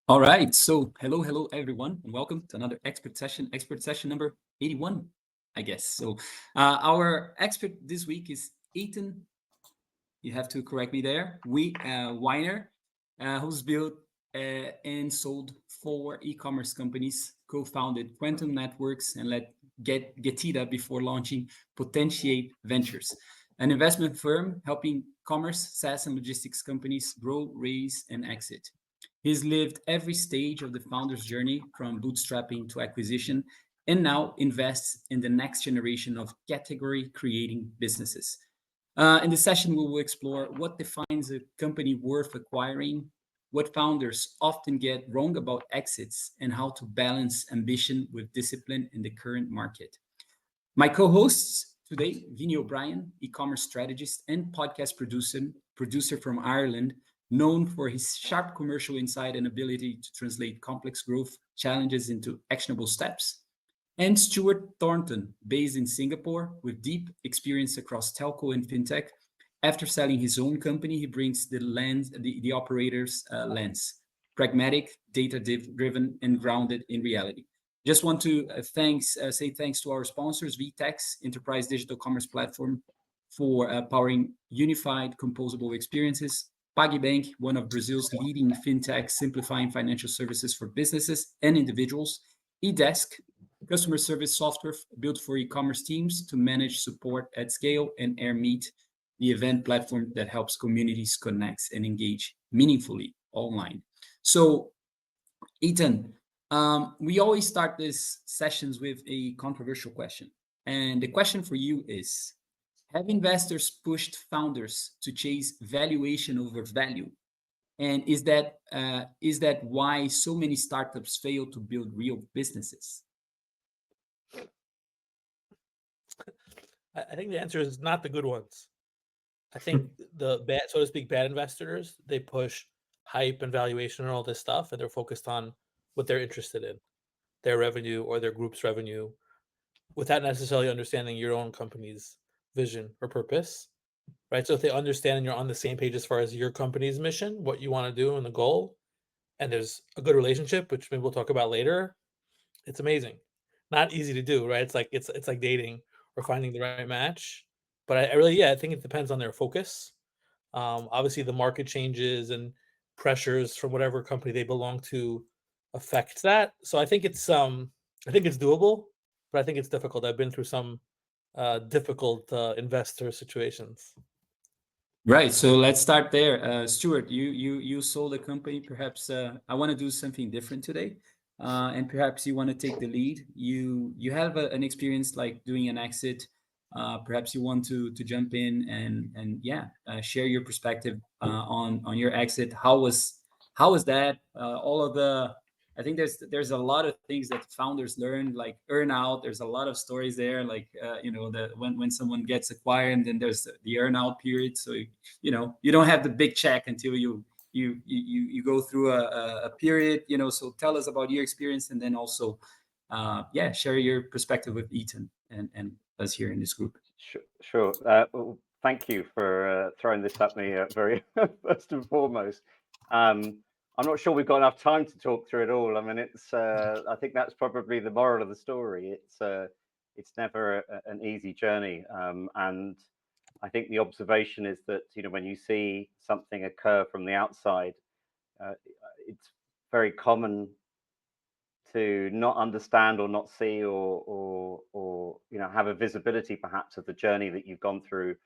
All right. So hello, everyone, and welcome to another expert session number 81, I guess. So our expert this week is Ethan. You have to correct me there. Weiner, who's built and sold four e-commerce companies, co-founded Quantum Networks, and led Getida before launching Potentiate Ventures, an investment firm helping commerce, SaaS, and logistics companies grow, raise, and exit. He's lived every stage of the founder's journey from bootstrapping to acquisition and now invests in the next generation of category creating businesses. In this session, we will explore what defines a company worth acquiring, what founders often get wrong about exits, and how to balance ambition with discipline in the current market. My co-hosts today, Vinny O'Brien, e-commerce strategist and podcast producer from Ireland, known for his sharp commercial insight and ability to translate complex growth challenges into actionable steps. And Stuart Thornton, based in Singapore with deep experience across telco and fintech. After selling his own company, he brings the operator's lens, pragmatic, data-driven, and grounded in reality. Just want to say thanks to our sponsors, VTEX, Enterprise Digital Commerce Platform, for powering unified, composable experiences. PagBank, one of Brazil's leading fintechs, simplifying financial services for businesses and individuals. eDesk, customer service software built for e-commerce teams to manage support at scale, and AirMeet, the event platform that helps communities connect and engage meaningfully online. So, Ethan, we always start these sessions with a controversial question. And the question for you is, have investors pushed founders to chase valuation over value? And is that why so many startups fail to build real businesses? I think the answer is not the good ones. I think the bad, so to speak, bad investors, they push hype and valuation and all this stuff, and they're focused on what they're interested in, their revenue or their group's revenue, without necessarily understanding your own company's vision or purpose, right? So if they understand and you're on the same page as far as your company's mission, what you want to do and the goal, and there's a good relationship, which maybe we'll talk about later, it's amazing. Not easy to do, right? It's like dating or finding the right match. But I really, yeah, I think it depends on their focus. Obviously, the market changes and pressures from whatever company they belong to affect that. So I think it's doable, but I think it's difficult. I've been through some difficult investor situations. Right. So let's start there. Stuart, you sold a company. Perhaps I want to do something different today, and perhaps you want to take the lead. You have an experience like doing an exit. Perhaps you want to jump in and yeah, share your perspective on your exit. How was that? All of the I think there's a lot of things that founders learn, like earn out. There's a lot of stories there, like that when someone gets acquired, and then there's the earn out period. So you don't have the big check until you go through a period. So tell us about your experience, and then also yeah, share your perspective with Ethan and us here in this group. Sure. Well, thank you for throwing this at me very first and foremost. I'm not sure we've got enough time to talk through it all. I mean, I think that's probably the moral of the story. It's never an easy journey, and I think the observation is that when you see something occur from the outside, it's very common to not understand or not see or have a visibility perhaps of the journey that you've gone through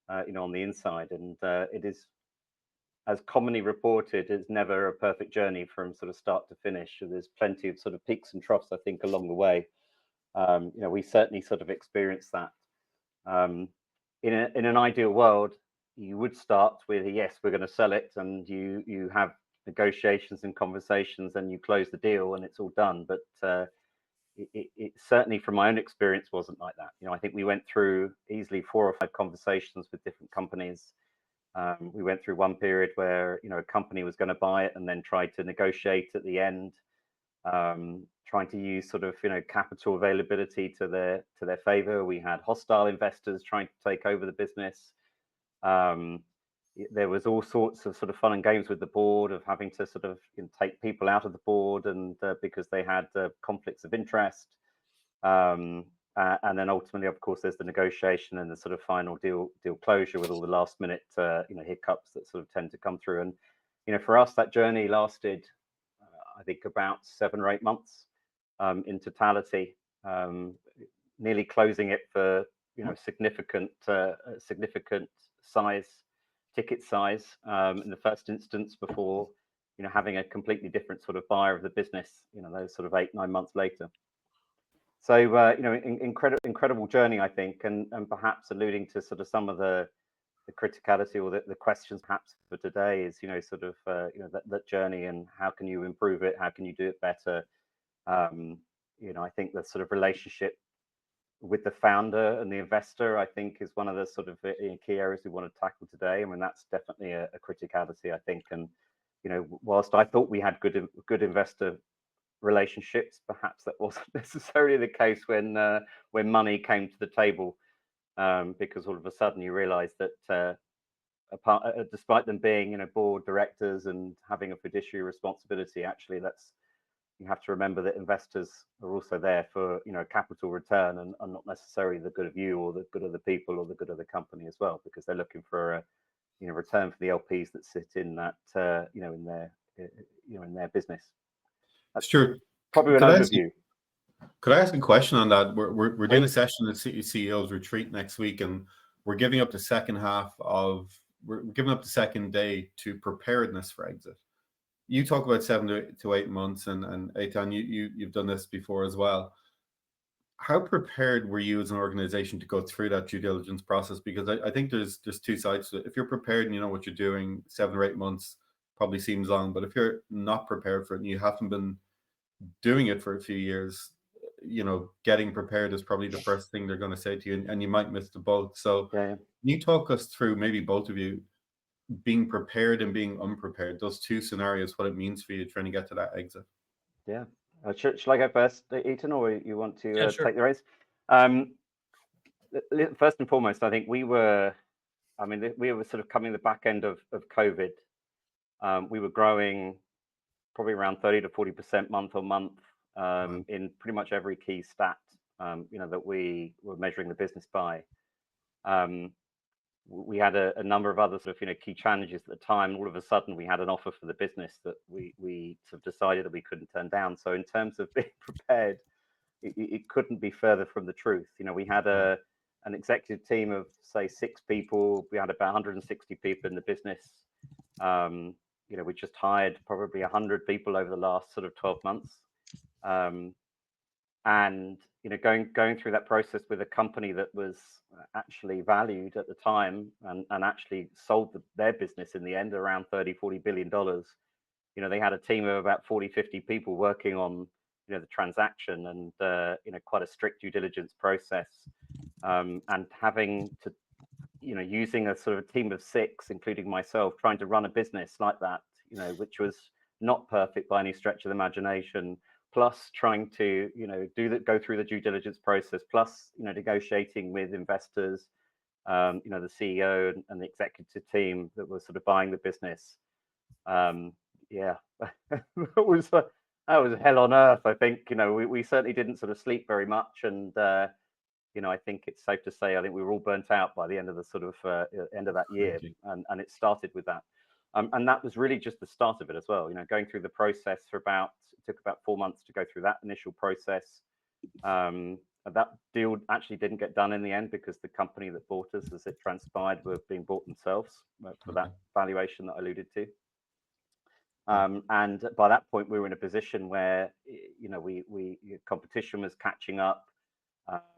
on the inside, and it is, as commonly reported, it's never a perfect journey from sort of start to finish. So there's plenty of sort of peaks and troughs, I think, along the way. We certainly sort of experienced that. In an ideal world, you would start with a yes, we're going to sell it, and you have negotiations and conversations, and you close the deal, and it's all done. But it certainly, from my own experience, wasn't like that. I think we went through easily 4 or 5 conversations with different companies. We went through one period where a company was going to buy it and then tried to negotiate at the end, trying to use sort of capital availability to their favor. We had hostile investors trying to take over the business. there was all sorts of sort of fun and games with the board of having to sort of take people out of the board and because they had conflicts of interest. And then ultimately, of course, there's the negotiation and the sort of final deal closure with all the last minute hiccups that sort of tend to come through. And for us, that journey lasted, I think, about 7 or 8 months in totality, nearly closing it for significant ticket size in the first instance before having a completely different sort of buyer of the business those sort of 8-9 months later. So incredible journey, I think, and perhaps alluding to sort of some of the criticality or the questions perhaps for today is that journey and how can you improve it, how can you do it better. I think the sort of relationship with the founder and the investor, I think, is one of the sort of key areas we want to tackle today. I mean, that's definitely a criticality, I think. And whilst I thought we had good investor relationships, perhaps that wasn't necessarily the case when money came to the table, because all of a sudden you realize that despite them being board directors and having a fiduciary responsibility, actually you have to remember that investors are also there for capital return and not necessarily the good of you or the good of the people or the good of the company as well, because they're looking for a return for the LPs that sit in that in their business. Stuart, probably an overview. Could I ask a question on that? We're doing a session at CEO's retreat next week, and we're giving up the second day to preparedness for exit. You talk about 7 to 8 months, and Eytan, you've done this before as well. How prepared were you as an organization to go through that due diligence process? Because I think there's 2 sides to it. If you're prepared and you know what you're doing, 7 or 8 months probably seems long. But if you're not prepared for it and you haven't been doing it for a few years, getting prepared is probably the first thing they're going to say to you, and you might miss the boat. So Can you talk us through, maybe both of you, being prepared and being unprepared, those 2 scenarios, what it means for you trying to get to that exit? Yeah. Shall I go first, Ethan, or you want to sure. take the race? First and foremost, I think we were sort of coming the back end of COVID. We were growing probably around 30 to 40% month on month in pretty much every key stat that we were measuring the business by. We had a number of other sort of key challenges at the time. All of a sudden, we had an offer for the business that we sort of decided that we couldn't turn down. So in terms of being prepared, it couldn't be further from the truth. We had an executive team of, say, 6 people. We had about 160 people in the business. We just hired probably 100 people over the last sort of 12 months. And going through that process with a company that was actually valued at the time and actually sold their business in the end around $30-40 billion. They had a team of about 40-50 people working on the transaction, and quite a strict due diligence process, and having to using a sort of a team of 6, including myself, trying to run a business like that, which was not perfect by any stretch of the imagination, plus trying to go through the due diligence process, plus negotiating with investors, the CEO and the executive team that was sort of buying the business. That was hell on earth. I think we certainly didn't sort of sleep very much, and I think it's safe to say I think we were all burnt out by the end of the sort of end of that year, and it started with that. And that was really just the start of it as well. Going through the process it took about 4 months to go through that initial process. That deal actually didn't get done in the end because the company that bought us, as it transpired, were being bought themselves for that valuation that I alluded to. And by that point, we were in a position where competition was catching up.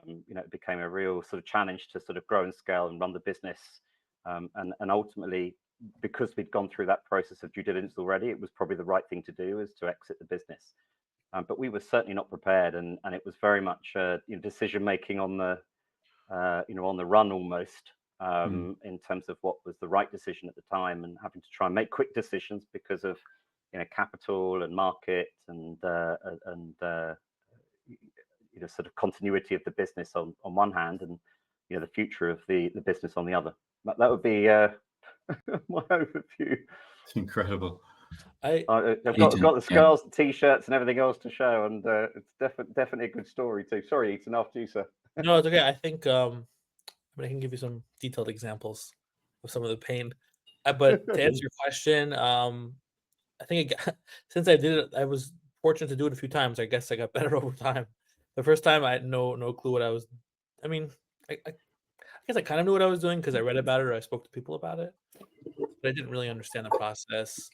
It became a real sort of challenge to sort of grow and scale and run the business. And ultimately, because we'd gone through that process of due diligence already, it was probably the right thing to do, is to exit the business. But we were certainly not prepared, and it was very much decision making on the on the run almost, in terms of what was the right decision at the time, and having to try and make quick decisions because of capital and market and sort of continuity of the business on one hand, and the future of the business on the other. That would be my overview. It's incredible. I've got Ethan, the yeah. scars, the t-shirts, and everything else to show, and it's definitely a good story too. Sorry, Ethan, after you, sir. No, it's okay. I think I can give you some detailed examples of some of the pain. But to answer your question, I think since I did it, I was fortunate to do it a few times. I guess I got better over time. The first time, I had no clue what I was. I mean, I guess I kind of knew what I was doing because I read about it or I spoke to people about it, but I didn't really understand the process.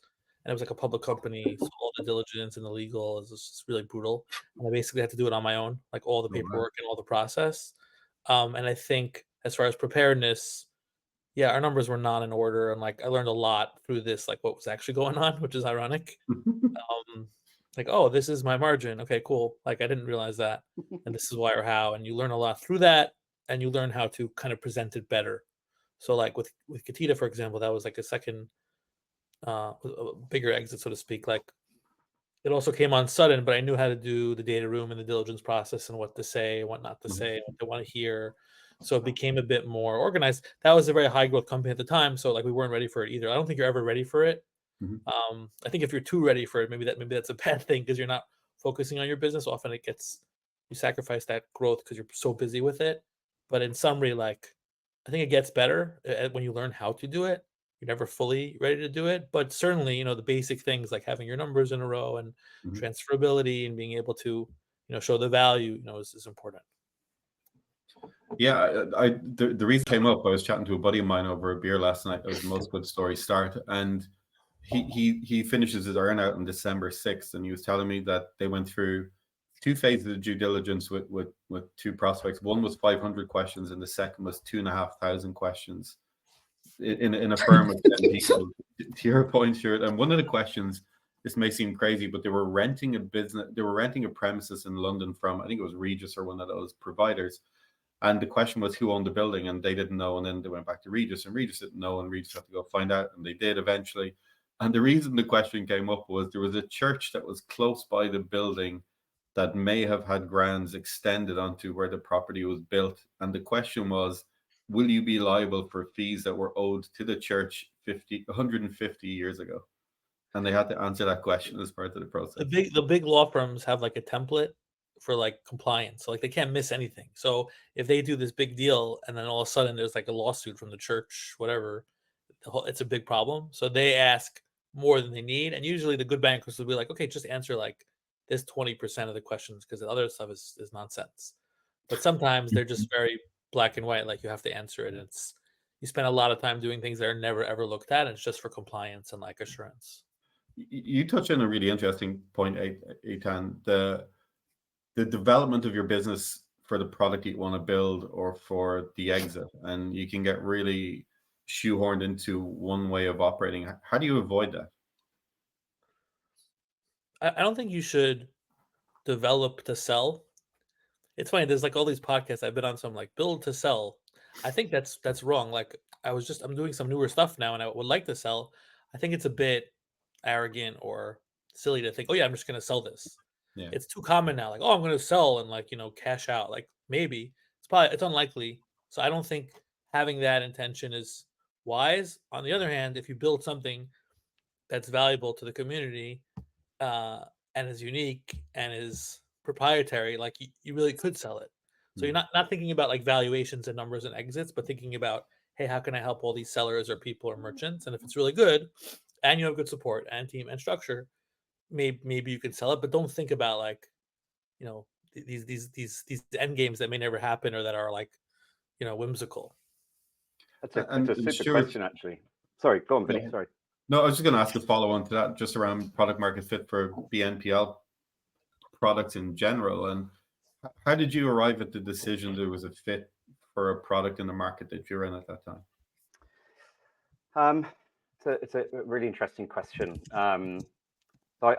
And it was like a public company, so all the diligence and the legal is just really brutal. And I basically had to do it on my own, like all the Oh, wow. paperwork and all the process. And I think as far as preparedness, yeah, our numbers were not in order, and like I learned a lot through this, like what was actually going on, which is ironic. Like, oh, this is my margin. Okay, cool. Like I didn't realize that, and this is why or how, and you learn a lot through that, and you learn how to kind of present it better. So like with Katita, for example, that was like a second, a bigger exit, so to speak. Like it also came on sudden, but I knew how to do the data room and the diligence process and what to say and what not to say, what they want to hear. So it became a bit more organized. That was a very high growth company at the time, so like we weren't ready for it either. I don't think you're ever ready for it. I think if you're too ready for it, maybe that's a bad thing because you're not focusing on your business. Often you sacrifice that growth because you're so busy with it. But in summary, like I think it gets better when you learn how to do it. You're never fully ready to do it, but certainly, the basic things like having your numbers in a row and transferability and being able to, show the value, is important. Yeah, the reason it came up, I was chatting to a buddy of mine over a beer last night. It was the most good story start, and he finishes his earnout on December 6th, and he was telling me that they went through 2 phases of due diligence with 2 prospects. One was 500 questions, and the second was 2,500 questions in a firm of 10 people. To your point, Stuart, and one of the questions, this may seem crazy, but they were renting a premises in London from, I think it was Regis or one of those providers. And the question was who owned the building, and they didn't know. And then they went back to Regis, and Regis didn't know, and Regis had to go find out, and they did eventually. And the reason the question came up was there was a church that was close by the building that may have had grounds extended onto where the property was built. And the question was, will you be liable for fees that were owed to the church 150 years ago? And they had to answer that question as part of the process. The big law firms have like a template for like compliance, so like they can't miss anything. So if they do this big deal and then all of a sudden there's like a lawsuit from the church, whatever, it's a big problem. So they ask more than they need, and usually the good bankers will be like, okay, just answer like this 20% of the questions because the other stuff is nonsense. But sometimes they're just very black and white, like you have to answer it, and you spend a lot of time doing things that are never ever looked at, and it's just for compliance and like assurance. You touch on a really interesting point, Eytan. The development of your business for the product you want to build or for the exit, and you can get really shoehorned into one way of operating. How do you avoid that? I don't think you should develop to sell. It's funny, there's like all these podcasts I've been on, some like build to sell. I think that's wrong. Like I'm doing some newer stuff now and I would like to sell. I think it's a bit arrogant or silly to think, oh yeah, I'm just gonna sell this. Yeah. It's too common now, like, oh, I'm gonna sell and like, cash out. Like maybe it's unlikely. So I don't think having that intention is wise. On the other hand, if you build something that's valuable to the community, and is unique and is proprietary, like you really could sell it. So you're not thinking about like valuations and numbers and exits, but thinking about, hey, how can I help all these sellers or people or merchants? And if it's really good, and you have good support and team and structure, maybe you can sell it. But don't think about like, these end games that may never happen or that are like, whimsical. That's a super question, actually. Sorry, go on, Vinny. Yeah. Sorry. No, I was just going to ask a follow-on to that, just around product market fit for BNPL products in general. And how did you arrive at the decision there was a fit for a product in the market that you're in at that time? It's a really interesting question. So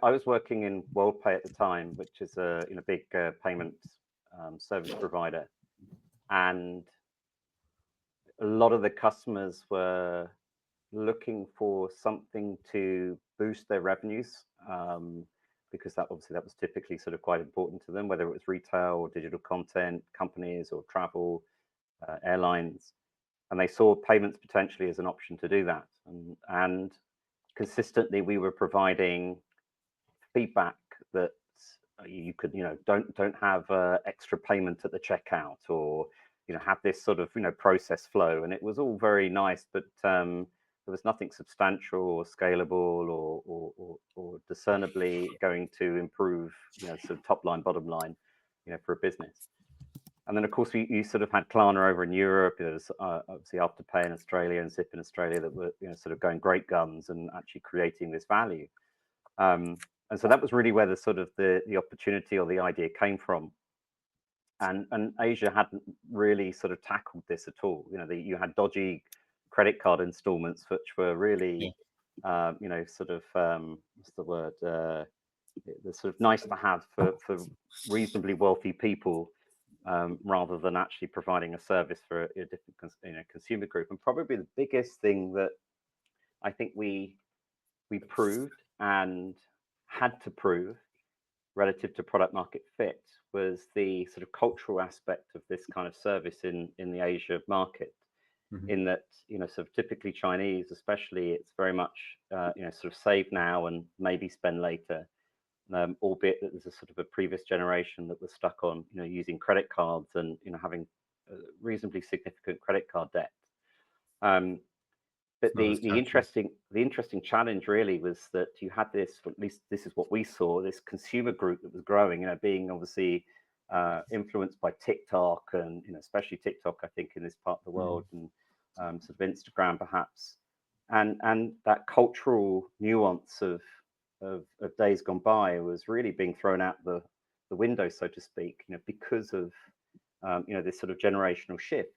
I was working in WorldPay at the time, which is a big payment service provider, and a lot of the customers were looking for something to boost their revenues, because that was typically sort of quite important to them, whether it was retail or digital content companies or travel, airlines. and they saw payments potentially as an option to do that. And consistently, we were providing feedback that you could, don't have extra payment at the checkout, or have this sort of process flow, and it was all very nice, but there was nothing substantial or scalable or discernibly going to improve sort of top line, bottom line for a business. And then of course you sort of had Klarna over in Europe. There's obviously Afterpay in Australia and Zip in Australia that were sort of going great guns and actually creating this value. And so that was really where the sort of the opportunity or the idea came from. And Asia hadn't really sort of tackled this at all. You had dodgy credit card installments, which were really, sort of what's the word? They're sort of nice to have for reasonably wealthy people, rather than actually providing a service for a different consumer group. And probably the biggest thing that I think we proved and had to prove relative to product market fit was the sort of cultural aspect of this kind of service in the Asia market. Mm-hmm. In that, sort of typically Chinese, especially, it's very much, sort of save now and maybe spend later. Albeit that there's a sort of a previous generation that was stuck on, using credit cards and, having reasonably significant credit card debt. But the interesting challenge really was that you had this, or at least this is what we saw, this consumer group that was growing, being obviously influenced by TikTok and, especially TikTok, I think, in this part of the world, and sort of Instagram perhaps, and that cultural nuance of days gone by was really being thrown out the window, so to speak, because of this sort of generational shift.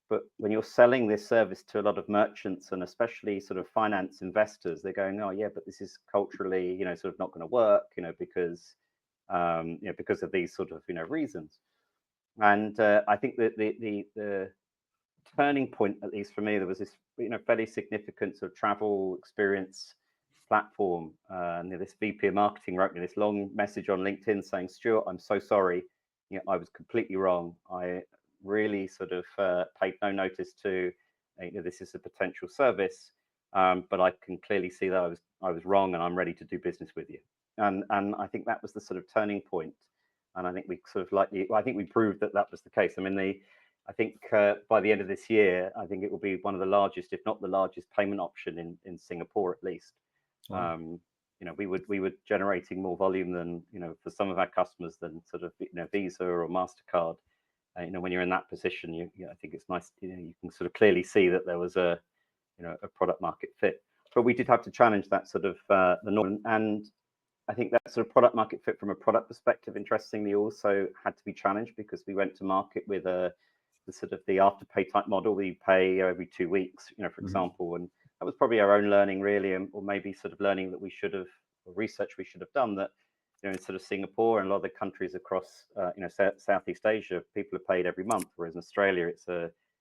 But when you're selling this service to a lot of merchants and especially sort of finance investors, they're going, oh yeah, but this is culturally, sort of not going to work, because of these sort of, reasons. And I think that the turning point, at least for me, there was this, fairly significant sort of travel experience platform. And this VP of marketing wrote me this long message on LinkedIn saying, Stuart, I'm so sorry. I was completely wrong. I really sort of paid no notice to this is a potential service, but I can clearly see that I was wrong, and I'm ready to do business with you. And I think that was the sort of turning point. And I think we sort of I think we proved that was the case. I mean, I think by the end of this year, I think it will be one of the largest, if not the largest, payment option in Singapore at least. Wow. We were generating more volume than for some of our customers than sort of Visa or MasterCard. When you're in that position, I think it's nice. You can sort of clearly see that there was a product market fit. But we did have to challenge that sort of the norm, and I think that sort of product market fit from a product perspective, interestingly, also had to be challenged because we went to market with the sort of the Afterpay type model. We pay every 2 weeks, for example, and that was probably our own learning, really, or maybe sort of learning that we should have, or research we should have done, that in sort of Singapore and a lot of the countries across Southeast Asia, people are paid every month, whereas in Australia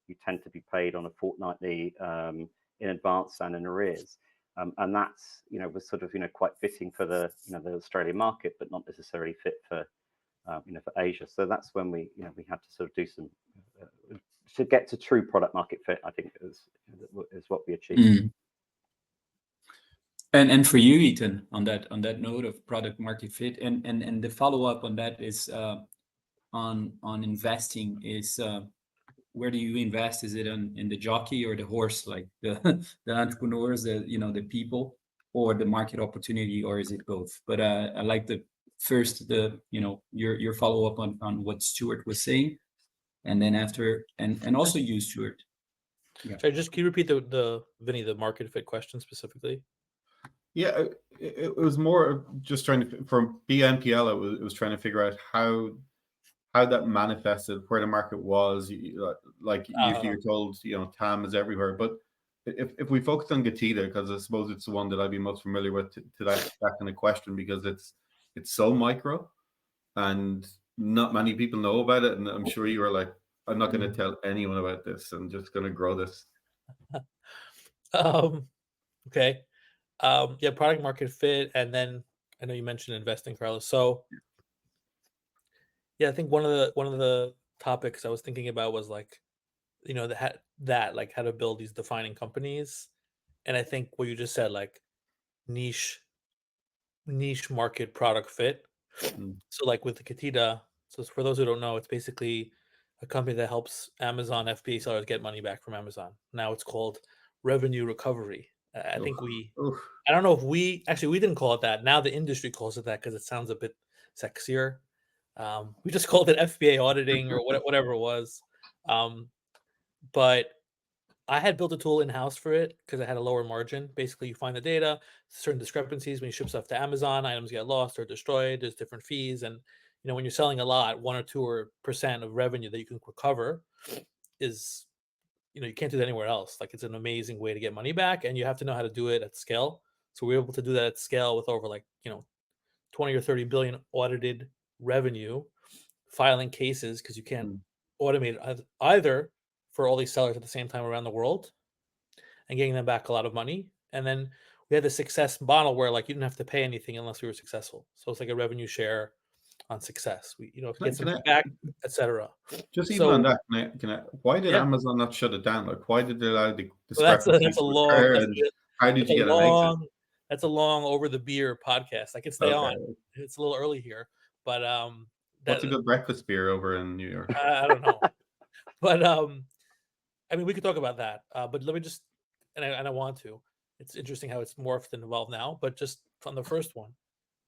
you tend to be paid on a fortnightly in advance and in arrears, and that's was sort of quite fitting for the the Australian market, but not necessarily fit for for Asia. So that's when we we had to sort of do some to get to true product market fit. I think is what we achieved. Mm. And for you, Ethan, on that note of product market fit, and the follow up on that is on investing is where do you invest? Is it in the jockey or the horse, like the entrepreneurs, the people, or the market opportunity, or is it both? But I like your follow up on what Stuart was saying, and then after and also you, Stuart. Yeah. Sorry, just can you repeat the Vinny, the market fit question specifically? Yeah, it was more just trying to, from BNPL, it was trying to figure out how that manifested, where the market was. Like usually you're told, TAM is everywhere, but if we focus on Gatita, because I suppose it's the one that I'd be most familiar with to that kind of question, because it's so micro and not many people know about it, and I'm sure you were like, I'm not going to tell anyone about this. I'm just going to grow this. Okay. Yeah, product market fit, and then I know you mentioned investing, Carlos. So yeah, I think one of the topics I was thinking about was like, that like how to build these defining companies. And I think what you just said, like niche market product fit. Mm. So like with the Katita, so for those who don't know, it's basically a company that helps Amazon FBA sellers get money back from Amazon. Now it's called revenue recovery. I think Oof. I don't know if we didn't call it that. Now the industry calls it that because it sounds a bit sexier. We just called it FBA auditing or whatever it was. But I had built a tool in-house for it because I had a lower margin. Basically, you find the data, certain discrepancies when you ship stuff to Amazon, items get lost or destroyed. There's different fees, and when you're selling a lot, 1 or 2% of revenue that you can recover is, you can't do that anywhere else. Like it's an amazing way to get money back, and you have to know how to do it at scale. So we're able to do that at scale with over 20 or 30 billion audited revenue, filing cases because you can't Mm. automate it either for all these sellers at the same time around the world, and getting them back a lot of money. And then we had the success model where like you didn't have to pay anything unless we were successful. So it's like a revenue share on success. We get Can something I back, etc. just even on that? Why did Yeah, Amazon not shut it down? Like, why did they allow the well, that's discrepancies a to long occur? And how did that's you a get an exit? long over the beer podcast. I could stay Okay, on. It's a little early here, but what's that a good breakfast beer over in New York? I don't know. But I mean, we could talk about that. But let me just, and I want to. It's interesting how it's morphed and evolved now. But just from the first one,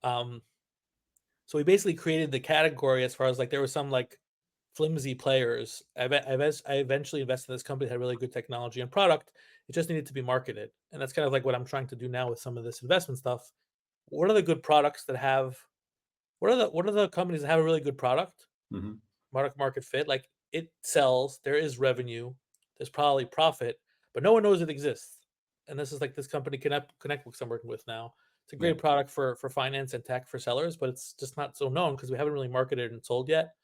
um, so we basically created the category as far as like there were some like flimsy players. I eventually invested in this company that had really good technology and product. It just needed to be marketed, and that's kind of like what I'm trying to do now with some of this investment stuff. What are the good products that have? What are the companies that have a really good product? Hmm. Market fit, like it sells, there is revenue, there's probably profit, but no one knows it exists. And this is like this company ConnectBooks I'm working with now. It's a Yeah. great product for finance and tech for sellers, but it's just not so known because we haven't really marketed and sold yet.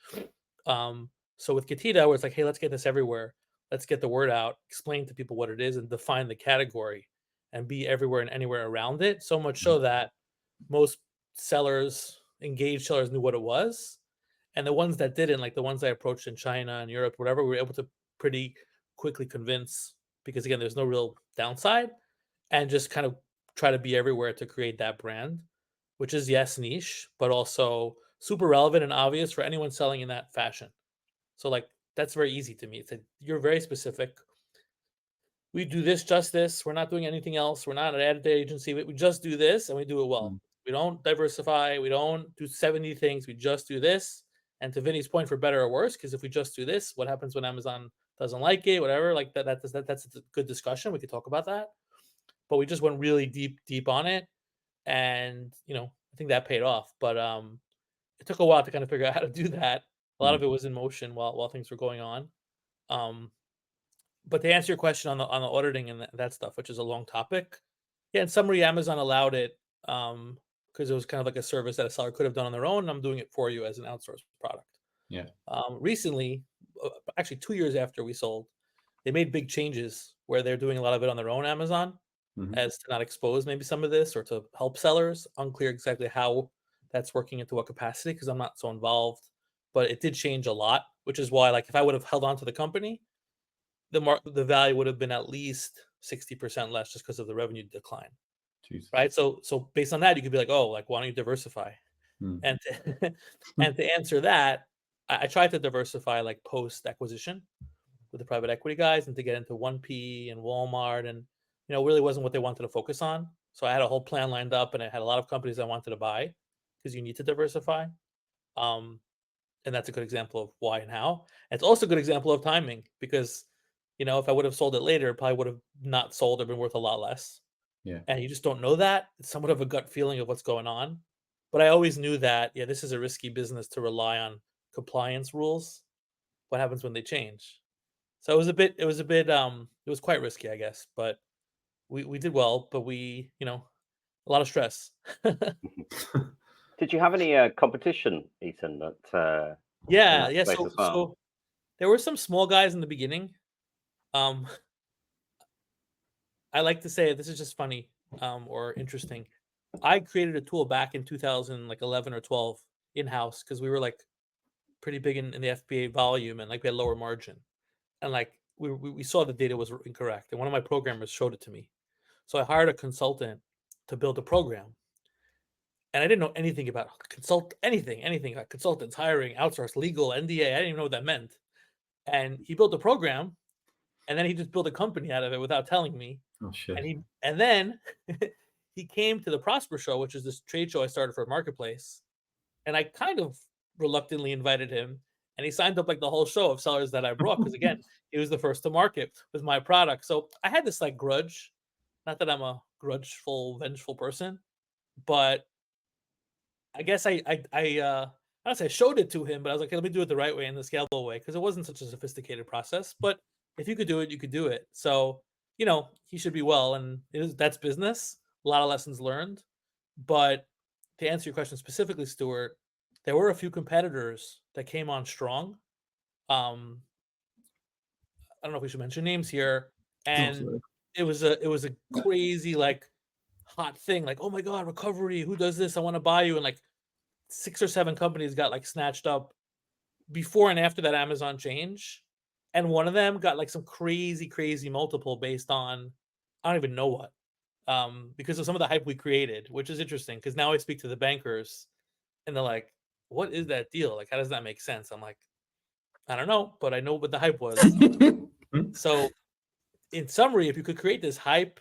So with Katita, where it's like, hey, let's get this everywhere, let's get the word out, explain to people what it is, and define the category, and be everywhere and anywhere around it. So much so that most engaged sellers knew what it was, and the ones that didn't, like the ones I approached in China and Europe, whatever, we were able to pretty quickly convince, because again, there's no real downside, and just kind of try to be everywhere to create that brand, which is, yes, niche, but also super relevant and obvious for anyone selling in that fashion. So like that's very easy to me. It's like, you're very specific. We do this, just this. We're not doing anything else. We're not an ad agency. We just do this, and we do it well. Mm. We don't diversify. We don't do 70 things. We just do this. And to Vinny's point, for better or worse, because if we just do this, what happens when Amazon doesn't like it? Whatever, like that's a good discussion. We could talk about that. But we just went really deep on it, and I think that paid off. But it took a while to kind of figure out how to do that. A lot of it was in motion while things were going on. But to answer your question on the auditing and that stuff, which is a long topic, yeah, in summary, Amazon allowed it because it was kind of like a service that a seller could have done on their own, and I'm doing it for you as an outsourced product. Yeah. Recently, actually 2 years after we sold, they made big changes where they're doing a lot of it on their own Amazon, Mhm. as to not expose maybe some of this, or to help sellers. Unclear exactly how that's working, into what capacity, because I'm not so involved. But it did change a lot, which is why, like, if I would have held on to the company, the value would have been at least 60% less, just because of the revenue decline, Jeez. right? So based on that, you could be like, oh, like, why don't you diversify? Mm. And to, and to answer that, I tried to diversify like post acquisition with the private equity guys, and to get into 1P and Walmart, and really wasn't what they wanted to focus on. So I had a whole plan lined up, and I had a lot of companies I wanted to buy, because you need to diversify. And that's a good example of why and how. And it's also a good example of timing, because if I would have sold it later, it probably would have not sold or been worth a lot less. Yeah. And you just don't know that. It's somewhat of a gut feeling of what's going on. But I always knew that, yeah, this is a risky business to rely on compliance rules. What happens when they change? So it was quite risky, I guess. But we did well, but a lot of stress. Did you have any competition, Ethan, that in Yeah, that yeah. space So as well? so there were some small guys in the beginning. Um, I like to say, this is just funny, or interesting. I created a tool back in 2011 or 12 in house, because we were like pretty big in the FBA volume, and like we had lower margin, and like we saw the data was incorrect, and one of my programmers showed it to me. So I hired a consultant to build a program, and I didn't know anything about anything about consultants, hiring, outsource, legal, NDA. I didn't even know what that meant. And he built a program, and then he just built a company out of it without telling me. Oh shit. And then he came to the Prosper Show, which is this trade show I started for Marketplace, and I kind of reluctantly invited him, and he signed up like the whole show of sellers that I brought because again, he was the first to market with my product. So I had this like grudge, not that I'm a grudgeful, vengeful person, but I guess I not say I showed it to him, but I was like, hey, let me do it the right way and the scalable way because it wasn't such a sophisticated process. But if you could do it, you could do it. So he should be well, and that's business. A lot of lessons learned, but to answer your question specifically, Stuart, there were a few competitors that came on strong. I don't know if we should mention names here, and it was a crazy like hot thing. Like, oh my god, recovery! Who does this? I want to buy you. And like 6 or 7 companies got like snatched up before and after that Amazon change, and one of them got like some crazy multiple based on I don't even know what. Because of some of the hype we created, which is interesting because now I speak to the bankers and they're like, what is that deal? Like, how does that make sense? I'm like, I don't know, but I know what the hype was. So, in summary, if you could create this hype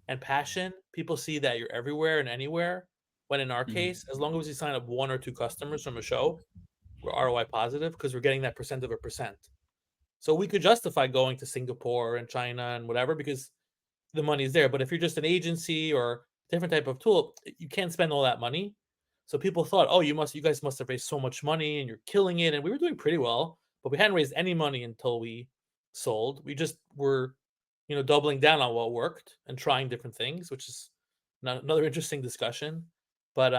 and passion, people see that you're everywhere and anywhere. When in our case, as long as you sign up 1 or 2 customers from a show, we're ROI positive because we're getting that percent of a percent. So we could justify going to Singapore and China and whatever because the money's there. But if you're just an agency or different type of tool, you can't spend all that money. So people thought, oh, you guys must have raised so much money and you're killing it. And we were doing pretty well, but we hadn't raised any money until we sold. We just were, doubling down on what worked and trying different things, which is another interesting discussion. But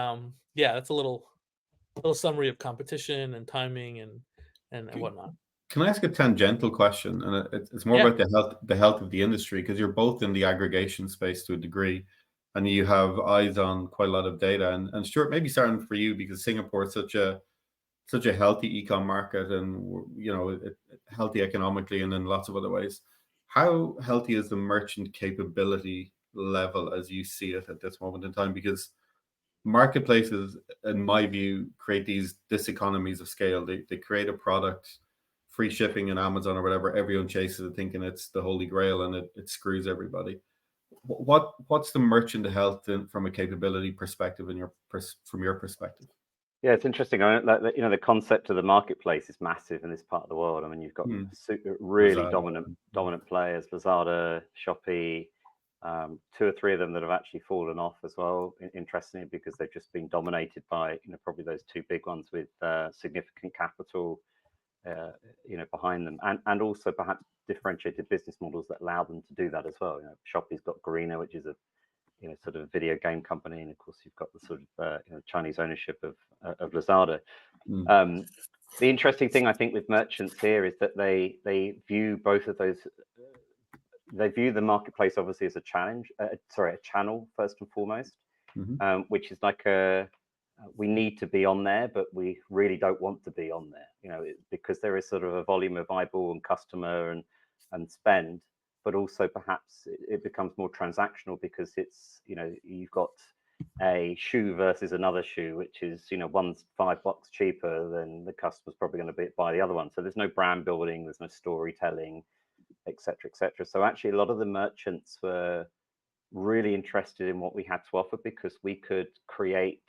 yeah, that's a little summary of competition and timing and whatnot. Can I ask a tangential question? And it's more about the health of the industry, because you're both in the aggregation space to a degree, and you have eyes on quite a lot of data. And Stuart, maybe starting for you, because Singapore is such a healthy e-com market, and healthy economically and in lots of other ways. How healthy is the merchant capability level as you see it at this moment in time? Because marketplaces, in my view, create these diseconomies of scale. They create a product, free shipping in Amazon or whatever, everyone chases it thinking it's the holy grail, and it screws everybody. What's the merchant health from a capability perspective from your perspective? Yeah, it's interesting. The concept of the marketplace is massive in this part of the world. I mean, you've got really Lazada. dominant players, Lazada, Shopee, 2 or 3 of them that have actually fallen off as well, interestingly, because they've just been dominated by, probably those 2 big ones with significant capital, behind them, and also perhaps differentiated business models that allow them to do that as well. Shopee's got Garena, which is a sort of video game company, and of course you've got the sort of Chinese ownership of Lazada. The interesting thing I think with merchants here is that they view both of those. They view the marketplace obviously as a channel first and foremost, which is like we need to be on there, but we really don't want to be on there, because there is sort of a volume of eyeball and customer and spend. But also perhaps it becomes more transactional because it's, you've got a shoe versus another shoe, which is, one's $5 cheaper than the customer's probably going to buy the other one. So there's no brand building, there's no storytelling, et cetera, et cetera. So actually a lot of the merchants were really interested in what we had to offer because we could create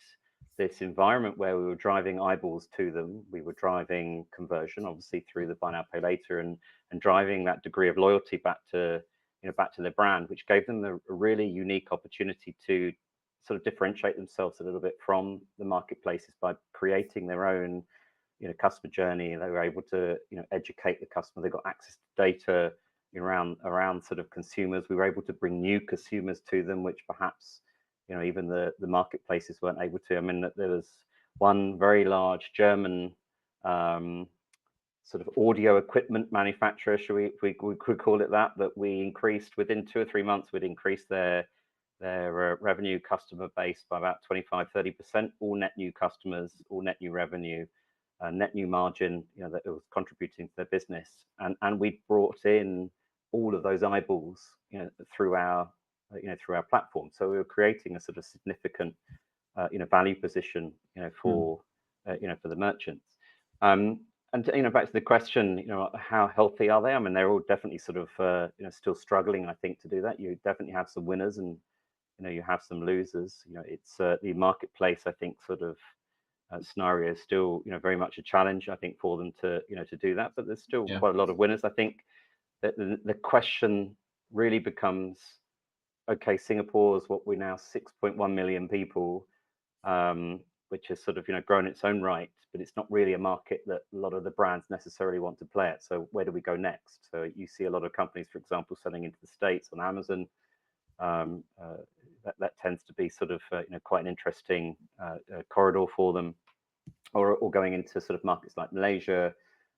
this environment where we were driving eyeballs to them. We were driving conversion, obviously, through the buy now, pay later, and driving that degree of loyalty back to their brand, which gave them a really unique opportunity to sort of differentiate themselves a little bit from the marketplaces by creating their own, customer journey. They were able to, educate the customer. They got access to data around sort of consumers. We were able to bring new consumers to them, which perhaps even the marketplaces weren't able to. I mean, there was one very large German sort of audio equipment manufacturer, we could call it that we increased within 2 or 3 months. We'd increased their revenue customer base by about 25-30%, all net new customers, all net new revenue. net new margin, that it was contributing to their business, and we brought in all of those eyeballs, through our platform. So we were creating a sort of significant, value position, for the merchants. And back to the question, how healthy are they? I mean, they're all definitely sort of, still struggling, I think, to do that. You definitely have some winners, and you have some losers. It's the marketplace, I think, sort of scenario is still, very much a challenge, I think, for them to do that. But there's still quite a lot of winners. I think that the question really becomes, okay, Singapore is what we're now 6.1 million people, which has sort of grown its own right, but it's not really a market that a lot of the brands necessarily want to play at. So where do we go next? So you see a lot of companies, for example, selling into the States on Amazon. That tends to be sort of quite an interesting corridor for them, or going into sort of markets like Malaysia,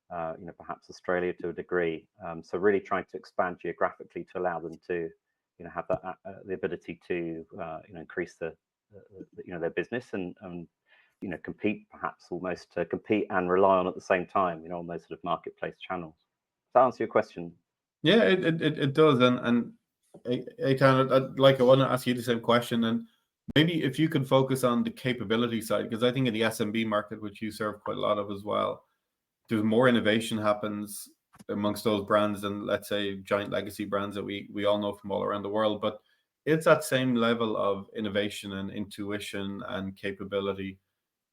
perhaps Australia to a degree. So really trying to expand geographically to allow them to have that the ability to increase their business, and compete, perhaps almost compete and rely on at the same time, on those sort of marketplace channels. Does that answer your question? Yeah, it does. And Eytan, I want to ask you the same question, and maybe if you can focus on the capability side, because I think in the SMB market, which you serve quite a lot of as well, there's more innovation happens amongst those brands than, let's say, giant legacy brands that we all know from all around the world. But it's that same level of innovation and intuition and capability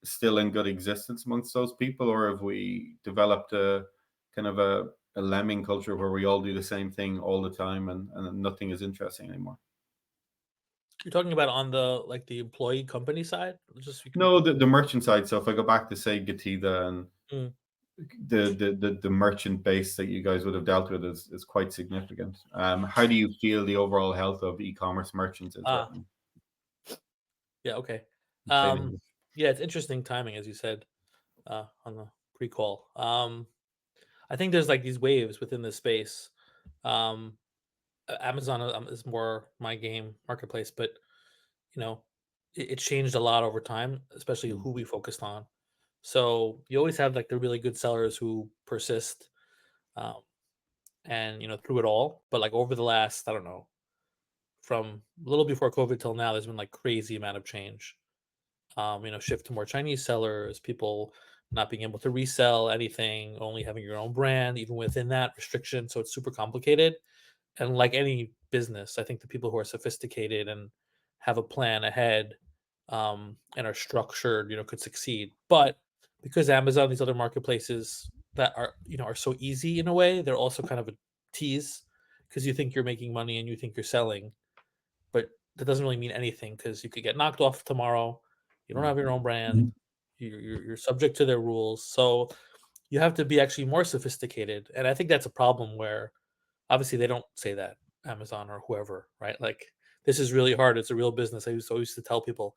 still in good existence amongst those people, or have we developed a kind of a lemming culture where we all do the same thing all the time, and nothing is interesting anymore? You're talking about on the employee company side? No, the merchant side. So if I go back to, say, Getida, and the merchant base that you guys would have dealt with is quite significant. How do you feel the overall health of e-commerce merchants is right now? Yeah, okay. Yeah, it's interesting timing, as you said on the pre-call. I think there's these waves within this space. Amazon is more my game, marketplace, but it changed a lot over time, especially who we focused on. So you always have the really good sellers who persist, and through it all. But over the last, I don't know, from a little before COVID till now, there's been crazy amount of change. Shift to more Chinese sellers, people not being able to resell anything, only having your own brand, even within that restriction. So it's super complicated. And like any business, I think the people who are sophisticated and have a plan ahead, and are structured, could succeed. But because Amazon, these other marketplaces that are so easy in a way, they're also kind of a tease, because you think you're making money and you think you're selling, but that doesn't really mean anything, because you could get knocked off tomorrow. You don't have your own brand. You're subject to their rules. So you have to be actually more sophisticated. And I think that's a problem where obviously they don't say that, Amazon or whoever, right? This is really hard. It's a real business. I used to tell people,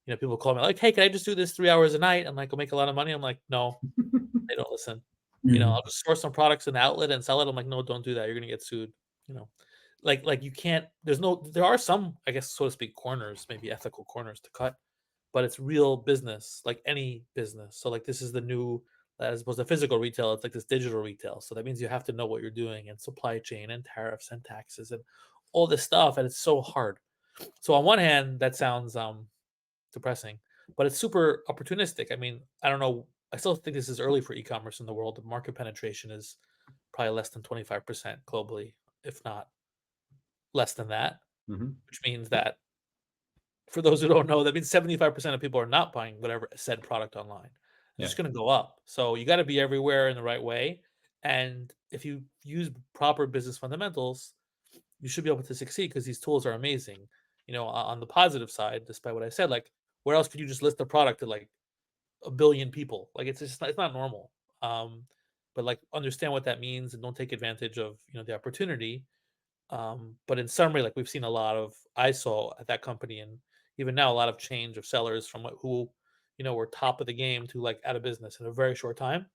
people call me hey, can I just do this 3 hours a night and I'll make a lot of money? I'm like, no, they don't listen. I'll just source some products in the outlet and sell it. I'm like, no, don't do that. You're going to get sued. You can't, there are some, I guess, so to speak, corners, maybe ethical corners to cut, but it's real business, like any business. So this is the new, as opposed to physical retail, it's this digital retail. So that means you have to know what you're doing, and supply chain and tariffs and taxes and all this stuff. And it's so hard. So on one hand, that sounds depressing, but it's super opportunistic. I mean, I don't know. I still think this is early for e-commerce in the world. The market penetration is probably less than 25% globally, if not less than that, which means that, for those who don't know, that means 75% of people are not buying whatever said product online. It's just going to go up. So you got to be everywhere in the right way. And if you use proper business fundamentals, you should be able to succeed, because these tools are amazing. On the positive side, despite what I said, where else could you just list a product to 1 billion people? It's not normal. But understand what that means and don't take advantage of the opportunity. But in summary, we've seen a lot of, I saw at that company, and even now, a lot of change of sellers from who were top of the game to out of business in a very short time,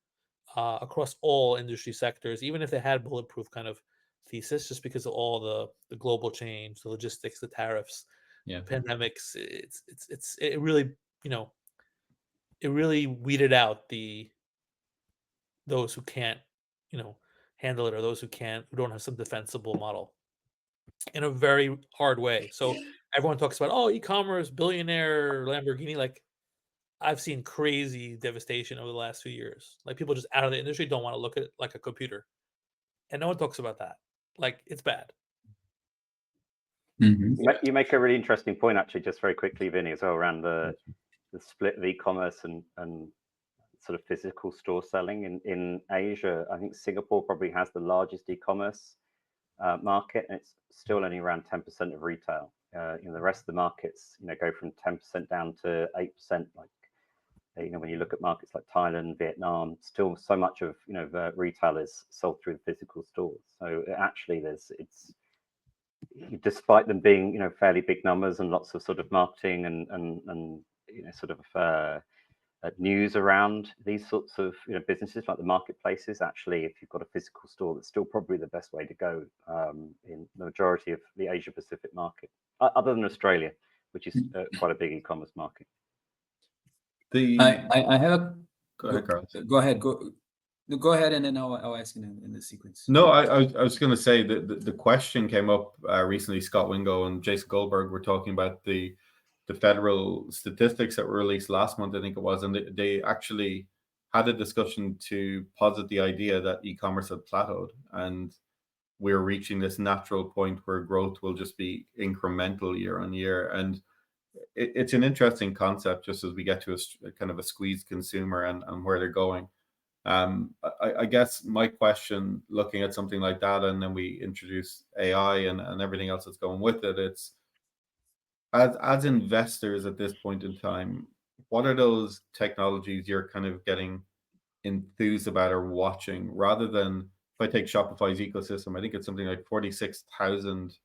across all industry sectors, even if they had bulletproof kind of thesis, just because of all the global change, the logistics, the tariffs, pandemics. It really it really weeded out the those who can't, handle it, or those who don't have some defensible model in a very hard way. So everyone talks about, oh, e-commerce, billionaire, Lamborghini. Like, I've seen crazy devastation over the last few years. Like, people just out of the industry don't want to look at it like a computer, and no one talks about that. Like, it's bad. You make a really interesting point, actually, just very quickly, Vinny, as well, around the split of e-commerce and sort of physical store selling in Asia. I think Singapore probably has the largest e-commerce market, and it's still only around 10% of retail. The rest of the markets, go from 10% down to 8%. Like, when you look at markets like Thailand, Vietnam, still so much of retail is sold through the physical stores. So actually, despite them being fairly big numbers and lots of sort of marketing and sort of news around these sorts of businesses like the marketplaces, actually, if you've got a physical store, that's still probably the best way to go in the majority of the Asia Pacific market, other than Australia, which is quite a big e-commerce market. I have a Go ahead, Carlos. Go ahead, and then I'll ask in the sequence. No, I was going to say that the question came up recently. Scott Wingo and Jason Goldberg were talking about the federal statistics that were released last month, I think it was, and they actually had a discussion to posit the idea that e-commerce had plateaued, and we're reaching this natural point where growth will just be incremental year on year. And it's an interesting concept, just as we get to a kind of a squeezed consumer and where they're going. I guess my question, looking at something like that, and then we introduce AI and everything else that's going with it, it's as investors at this point in time, what are those technologies you're kind of getting enthused about or watching, rather than, if I take Shopify's ecosystem, I think it's something like 46,000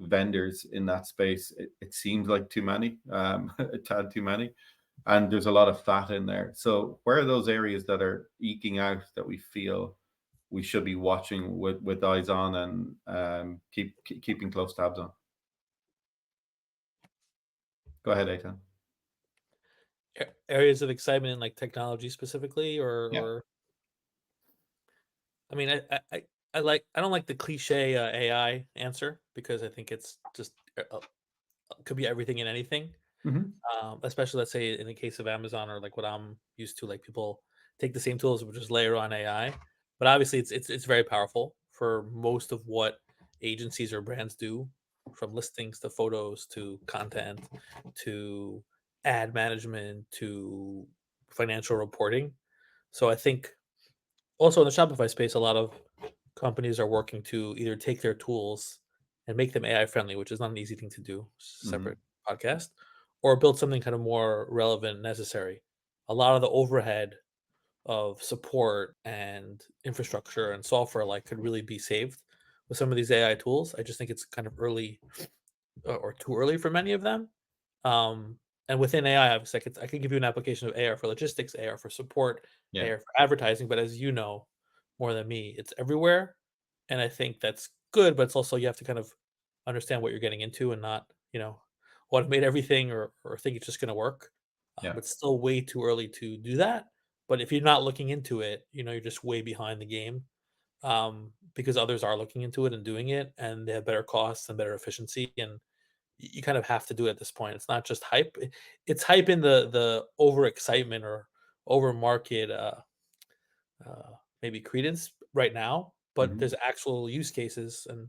vendors in that space. It seems like too many, a tad too many. And there's a lot of fat in there. So where are those areas that are eking out that we feel we should be watching with eyes on and keeping close tabs on? Go ahead, Eytan. Areas of excitement in like technology specifically, or I mean, I don't like the cliche AI answer, because I think it's just could be everything and anything. Especially, let's say, in the case of Amazon, or like what I'm used to, like people take the same tools but just layer on AI. But obviously, it's very powerful for most of what agencies or brands do, from listings to photos to content to ad management to financial reporting. So I think also in the Shopify space, a lot of companies are working to either take their tools and make them AI friendly, which is not an easy thing to do, separate podcast, or build something kind of more relevant, necessary. A lot of the overhead of support and infrastructure and software could really be saved with some of these AI tools. I just think it's kind of early, or too early for many of them. And within AI, obviously, I could give you an application of AR for logistics, AR for support, AR for advertising. But as you know more than me, it's everywhere. And I think that's good, but it's also, you have to kind of understand what you're getting into, and not, automate everything, or think it's just going to work. It's still way too early to do that. But if you're not looking into it, you're just way behind the game, because others are looking into it and doing it, and they have better costs and better efficiency. And you kind of have to do it at this point. It's not just hype. It's hype in the overexcitement or over market, maybe credence right now, but there's actual use cases, and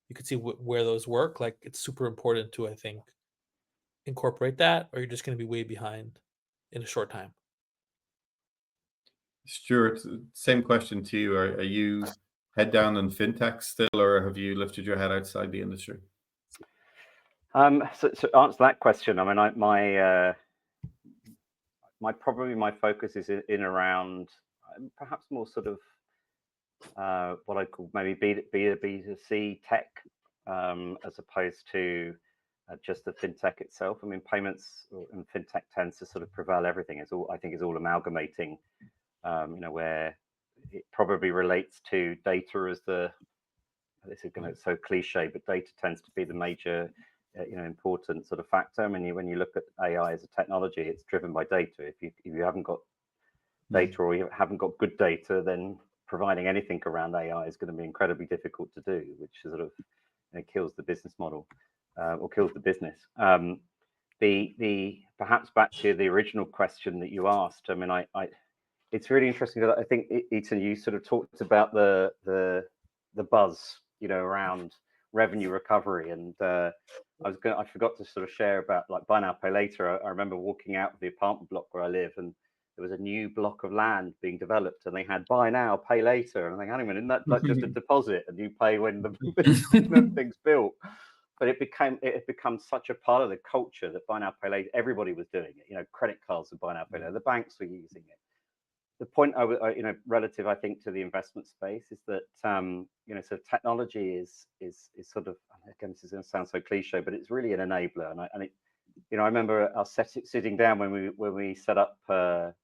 you could see where those work. Like, it's super important to, I think, incorporate that, or you're just going to be way behind in a short time. Stuart, same question to you. Are you head down in fintech still, or have you lifted your head outside the industry? So to answer that question, I mean, my focus is in around perhaps more sort of what I call maybe B2C tech, as opposed to just the fintech itself. I mean, payments and fintech tends to sort of prevail everything. I think is all amalgamating, where it probably relates to data as this is going to so cliche, but data tends to be the major important sort of factor. I mean, when you look at AI as a technology, it's driven by data. If you haven't got data or you haven't got good data, then providing anything around AI is going to be incredibly difficult to do, which sort of kills the business model or kills the business. The perhaps back to the original question that you asked. I mean, it's really interesting that I think, Ethan, you sort of talked about the buzz, around revenue recovery, and I forgot to sort of share about like buy now, pay later. I remember walking out of the apartment block where I live, and there was a new block of land being developed, and they had buy now, pay later, and I think, hang on a minute, isn't that like just a deposit, and you pay when the thing's built? But it become such a part of the culture that buy now, pay later, everybody was doing it. Credit cards and buy now, pay later, the banks were using it. The point relative, I think, to the investment space is that so technology is sort of, again, this is going to sound so cliche, but it's really an enabler. And I remember us sitting down when we set up the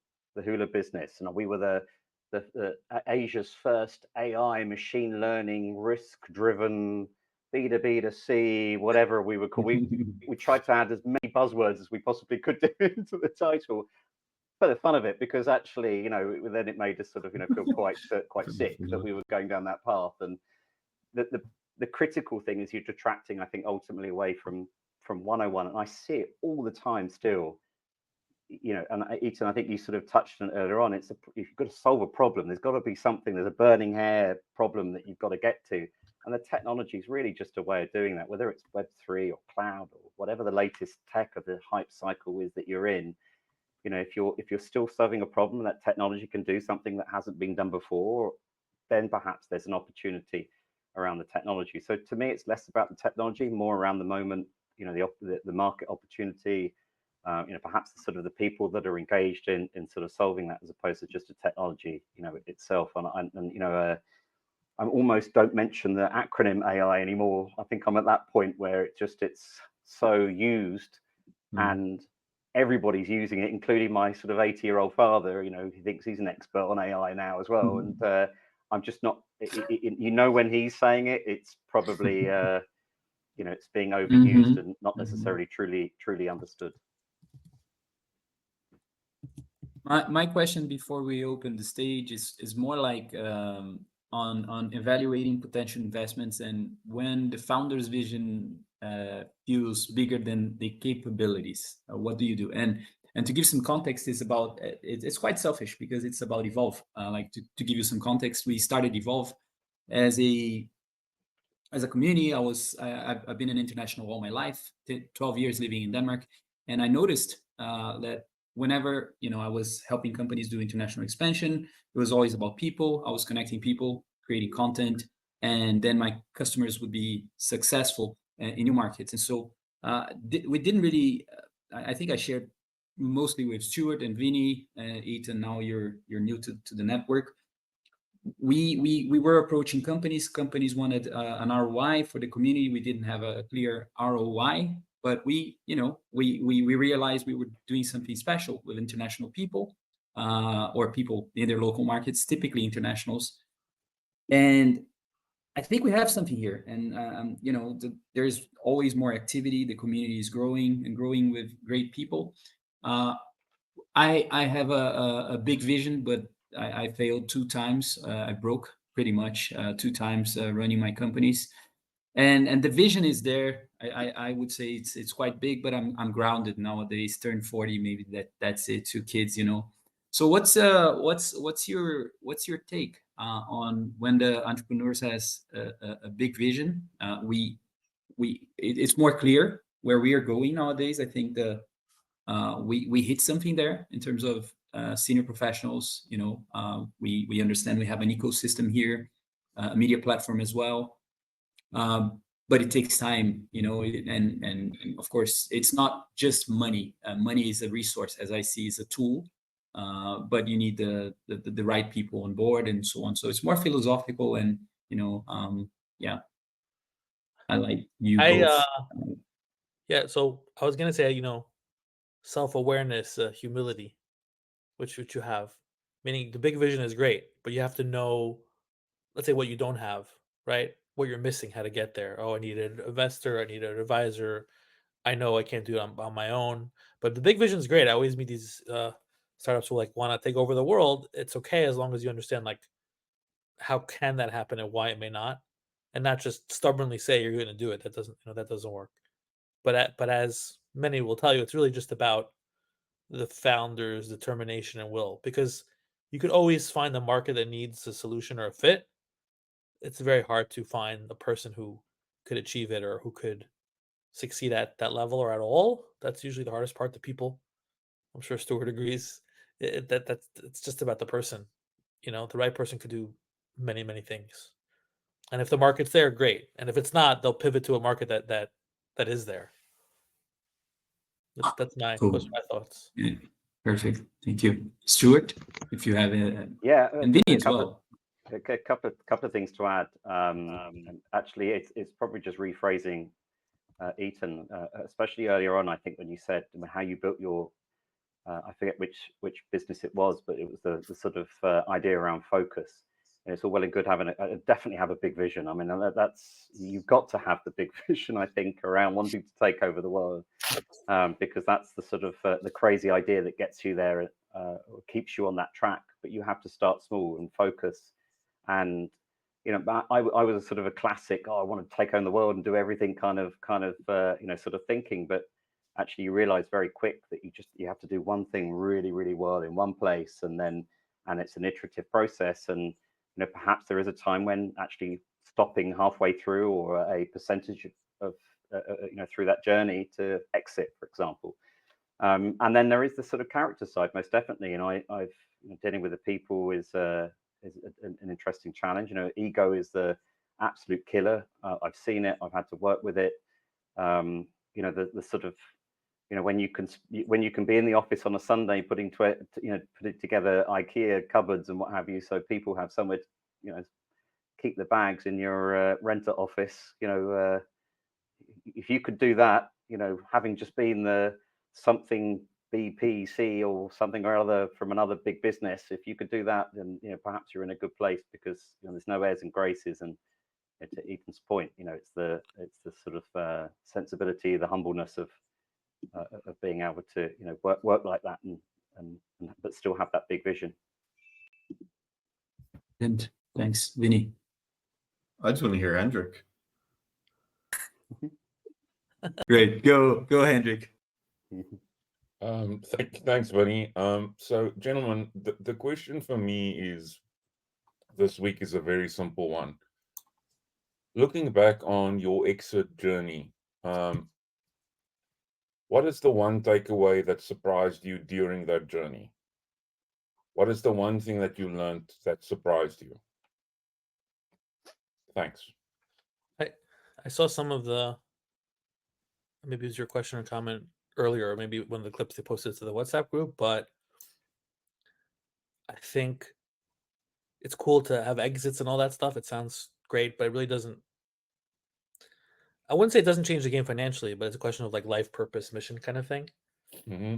Hula business, and we were the Asia's first AI machine learning risk-driven B2B to C, whatever we would call. We tried to add as many buzzwords as we possibly could do into the title for the fun of it, because actually, then it made us sort of, feel quite sick that we were going down that path. And the critical thing is you're detracting, I think, ultimately away from 101. And I see it all the time still, and Ethan, I think you sort of touched on it earlier on. If you've got to solve a problem, there's got to be something, there's a burning hair problem that you've got to get to. And the technology is really just a way of doing that, whether it's Web3 or cloud or whatever the latest tech of the hype cycle is that you're in. If you're still solving a problem that technology can do something that hasn't been done before, then perhaps there's an opportunity around the technology. So to me, it's less about the technology, more around the moment, the market opportunity, perhaps the sort of the people that are engaged in sort of solving that, as opposed to just a technology, itself. And I almost don't mention the acronym AI anymore. I think I'm at that point where it's so used and everybody's using it, including my sort of 80-year-old father. He thinks he's an expert on AI now as well. And I'm just not, when he's saying it, it's probably, it's being overused and not necessarily truly understood. My question before we open the stage is more like on evaluating potential investments, and when the founder's vision feels bigger than the capabilities, what do you do? And to give some context, it's quite selfish, because it's about Evolve. To give you some context, we started Evolve as a community. I've been an international all my life, 12 years living in Denmark, and I noticed that whenever I was helping companies do international expansion, it was always about people. I was connecting people, creating content, and then my customers would be successful in new markets. And so we didn't really. I think I shared mostly with Stuart and Vinny, Ethan. Now you're new to the network. We were approaching companies. Companies wanted an ROI for the community. We didn't have a clear ROI. But we realized we were doing something special with international people, or people in their local markets, typically internationals. And I think we have something here. And there's always more activity. The community is growing and growing with great people. I have a big vision, but I failed 2 times. I broke pretty much 2 times running my companies. And the vision is there. I would say it's quite big, but I'm grounded nowadays. Turn 40, maybe that's it. 2 kids, So what's your take on when the entrepreneurs has a big vision? It's more clear where we are going nowadays. I think we hit something there in terms of senior professionals. We understand we have an ecosystem here, a media platform as well. But it takes time, and of course, it's not just money. Money is a resource, as I see, is a tool, but you need the right people on board and so on. So it's more philosophical, and yeah, I like you both. Yeah, so I was gonna say, self-awareness, humility, which you have, meaning the big vision is great, but you have to know, let's say, what you don't have, right? What you're missing, how to get there. Oh, I need an investor, I need an advisor. I know I can't do it on my own, but the big vision is great. I always meet these startups who like want to take over the world, it's okay as long as you understand like how can that happen and why it may not, and not just stubbornly say you're going to do it. That doesn't work. But as many will tell you, it's really just about the founder's determination and will, because you could always find a market that needs a solution or a fit. It's very hard to find a person who could achieve it or who could succeed at that level or at all. That's usually the hardest part to people. I'm sure Stuart agrees. It's just about the person. The right person could do many, many things. And if the market's there, great. And if it's not, they'll pivot to a market that is there. That's my Cool. those are my thoughts. Yeah, perfect. Thank you, Stuart. If you have a Yeah, and Vinny as well. A couple of things to add. And actually, it's probably just rephrasing Ethan, especially earlier on. I think when you said how you built your, I forget which business it was, but it was the sort of idea around focus. And it's all well and good having definitely have a big vision. I mean, that's you've got to have the big vision. I think around wanting to take over the world, because that's the sort of the crazy idea that gets you there, or keeps you on that track. But you have to start small and focus. And I was a sort of a classic. I want to take on the world and do everything, kind of sort of thinking. But actually, you realize very quick that you have to do one thing really, really well in one place, and it's an iterative process. And perhaps there is a time when actually stopping halfway through, or a percentage of through that journey to exit, for example. And then there is the sort of character side, most definitely. And I've dealing with the people is an interesting challenge. Ego is the absolute killer. I've seen it. I've had to work with it. The sort of when you can be in the office on a Sunday putting together IKEA cupboards and what have you, so people have somewhere to keep the bags in your renter office. If you could do that, having just been the something BPC or something or other from another big business, if you could do that, then perhaps you're in a good place, because there's no airs and graces. And to Ethan's point, it's the sort of sensibility, the humbleness of being able to work like that, and but still have that big vision. And thanks, Vinny. I just want to hear Hendrik. Great, go Hendrik. Thanks, Vinny. So, gentlemen, the question for me is, this week is a very simple one. Looking back on your exit journey, what is the one takeaway that surprised you during that journey? What is the one thing that you learned that surprised you? Thanks. I saw some of the, maybe it was your question or comment earlier, or maybe one of the clips they posted to the WhatsApp group, but I think it's cool to have exits and all that stuff. It sounds great, but it really doesn't. I wouldn't say it doesn't change the game financially, but it's a question of like life purpose, mission kind of thing. Mm-hmm.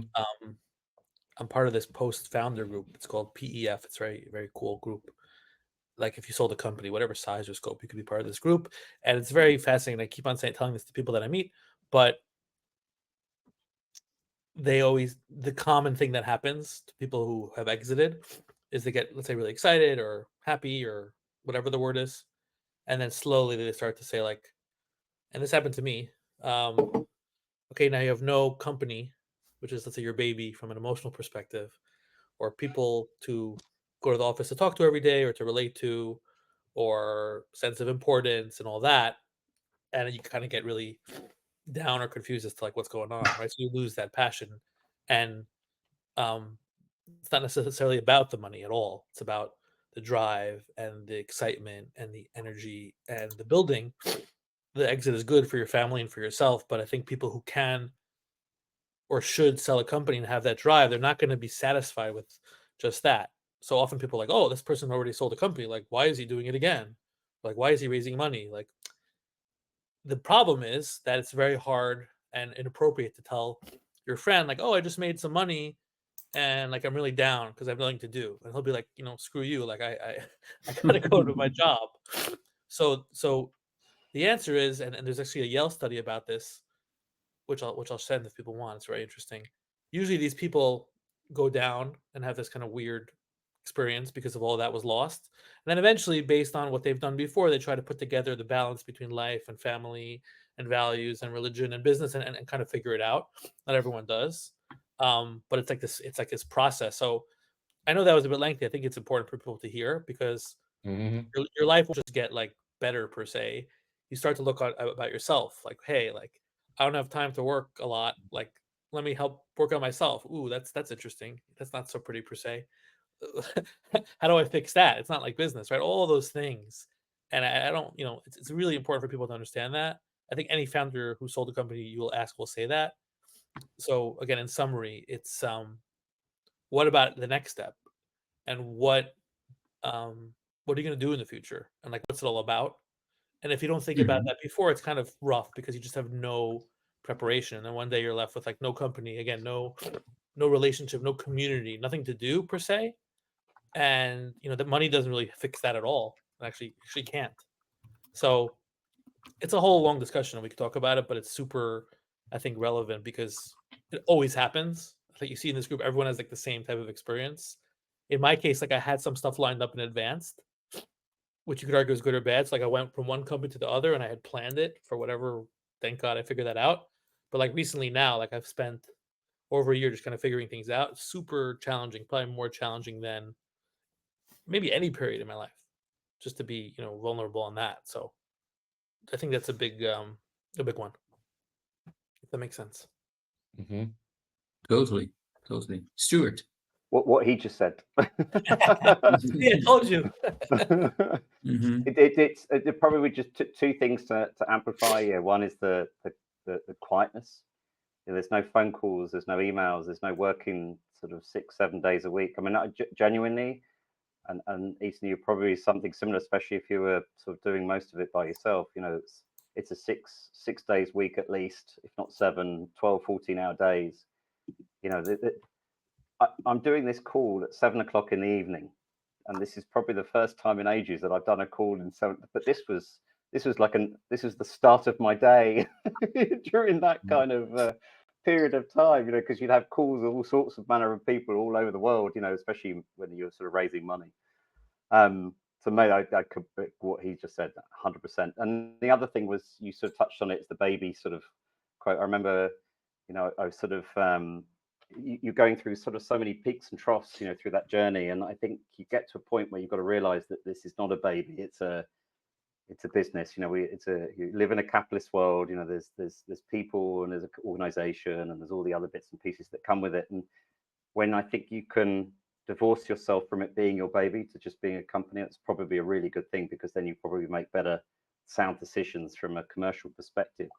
I'm part of this post founder group. It's called PEF. It's very, very cool group. Like if you sold a company, whatever size or scope, you could be part of this group. And it's very fascinating. I keep on telling this to people that I meet, but the common thing that happens to people who have exited is they get, let's say, really excited or happy or whatever the word is. And then slowly they start to say like, and this happened to me. Okay, now you have no company, which is, let's say, your baby from an emotional perspective, or people to go to the office to talk to every day or to relate to, or sense of importance and all that. And you kind of get really down or confused as to like what's going on, right? So you lose that passion. And it's not necessarily about the money at all. It's about the drive and the excitement and the energy and the building. The exit is good for your family and for yourself, but I think people who can or should sell a company and have that drive, they're not going to be satisfied with just that. So often people are like, oh, this person already sold a company. Like, why is he doing it again? Like, why is he raising money? Like, the problem is that it's very hard and inappropriate to tell your friend, like, oh, I just made some money and like I'm really down because I have nothing to do. And he'll be like, screw you. Like I gotta go to my job. So the answer is, and there's actually a Yale study about this, which I'll send if people want. It's very interesting. Usually these people go down and have this kind of weird experience because of all that was lost. And then eventually, based on what they've done before, they try to put together the balance between life and family and values and religion and business and kind of figure it out. Not everyone does. But it's like this process. So I know that was a bit lengthy. I think it's important for people to hear because your life will just get like better per se. You start to look about yourself like, hey, like I don't have time to work a lot. Like, let me help work on myself. Ooh, that's interesting. That's not so pretty per se. How do I fix that? It's not like business, right? All those things. And I don't, it's really important for people to understand that. I think any founder who sold a company you will ask will say that. So again, in summary, it's what about the next step? And what are you going to do in the future? And like, what's it all about? And if you don't think about that before, it's kind of rough because you just have no preparation. And then one day you're left with like no company, again, no relationship, no community, nothing to do per se. And the money doesn't really fix that at all. It actually can't. So it's a whole long discussion and we could talk about it, but it's super, I think, relevant because it always happens. I think you see in this group, everyone has like the same type of experience. In my case, like I had some stuff lined up in advance, which you could argue is good or bad. So like I went from one company to the other and I had planned it for whatever. Thank God I figured that out. But like recently now, like I've spent over a year just kind of figuring things out. Super challenging, probably more challenging than maybe any period in my life, just to be vulnerable on that. So I think that's a big one. If that makes sense. Totally. Stuart. What he just said. Yeah, I told you. It probably just two things to amplify. Yeah, one is the quietness. There's no phone calls, there's no emails, there's no working sort of 6-7 days a week. I mean, genuinely, and Ethan, you probably something similar, especially if you were sort of doing most of it by yourself. It's a six days week at least, if not 7, 12, 14-hour days. I'm doing this call at 7 o'clock in the evening, and this is probably the first time in ages that I've done a call in 7. But this was the start of my day during that kind of period of time, because you'd have calls with all sorts of manner of people all over the world, especially when you're sort of raising money. So maybe I could what he just said 100%. And the other thing was you sort of touched on it, it's the baby sort of quote. I remember, I was sort of you're going through sort of so many peaks and troughs, through that journey. And I think you get to a point where you've got to realize that this is not a baby; it's a business. You live in a capitalist world. There's people and there's an organization and there's all the other bits and pieces that come with it. And when I think you can divorce yourself from it being your baby to just being a company, it's probably a really good thing, because then you probably make better sound decisions from a commercial perspective.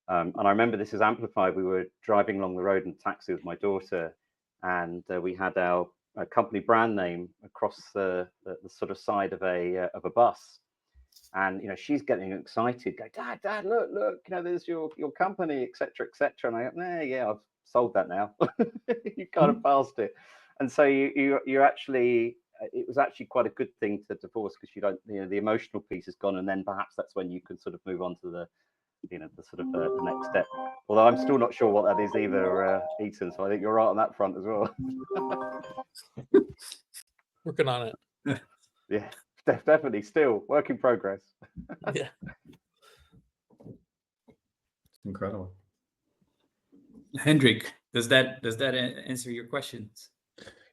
And I remember this is amplified. We were driving along the road in a taxi with my daughter, and we had our company brand name across the sort of side of a bus. And she's getting excited, go, Dad, look, there's your company, etc. And I go, yeah, I've sold that now. You kind of passed it. And so you actually, it was actually quite a good thing to divorce, because you don't, the emotional piece is gone, and then perhaps that's when you can sort of move on to the sort of the next step. Although I'm still not sure what that is either, Ethan. So I think you're right on that front as well. Working on it. Yeah, definitely. Still work in progress. Yeah. Incredible. Hendrik, does that answer your questions?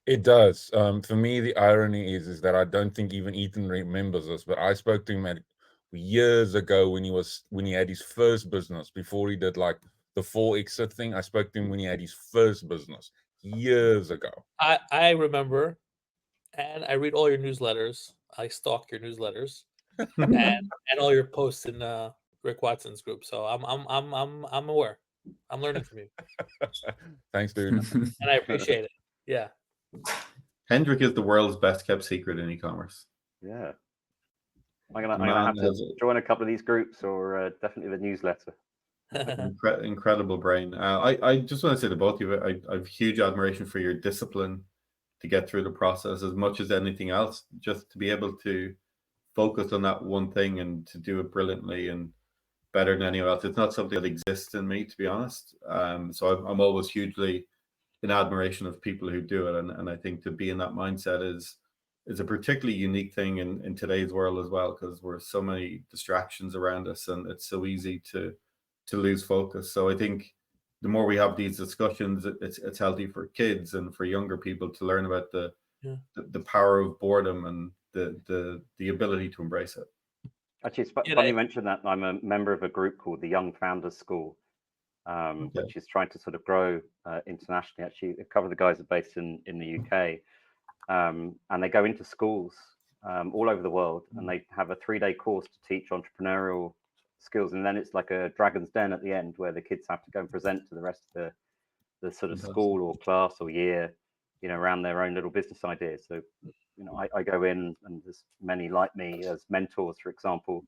It does. For me, the irony is that I don't think even Ethan remembers this, but I spoke to him years ago when he had his first business, before he did like the full exit thing. I spoke to him when he had his first business years ago. I remember, and I read all your newsletters. I stalk your newsletters and all your posts in Rick Watson's group. So I'm aware. I'm learning from you. Thanks, dude. And I appreciate it. Yeah. Hendrik is the world's best kept secret in e-commerce. Yeah. I'm gonna have to join a couple of these groups, or definitely the newsletter. Incredible brain. I just want to say to both of you, I have huge admiration for your discipline to get through the process, as much as anything else, just to be able to focus on that one thing and to do it brilliantly and better than anyone else. It's not something that exists in me, to be honest. So I'm always hugely in admiration of people who do it. And I think to be in that mindset is a particularly unique thing in today's world as well, because we're so many distractions around us and it's so easy to lose focus. So I think the more we have these discussions, it's healthy for kids and for younger people to learn about the power of boredom and the ability to embrace it. Actually, it's funny you mentioned that. I'm a member of a group called the Young Founders School, which is trying to sort of grow internationally. Actually, a couple of the guys are based in the UK, and they go into schools all over the world, and they have a 3-day course to teach entrepreneurial skills, and then it's like a dragon's den at the end where the kids have to go and present to the rest of the sort of school or class or year, around their own little business ideas. So, I go in, and there's many like me as mentors, for example,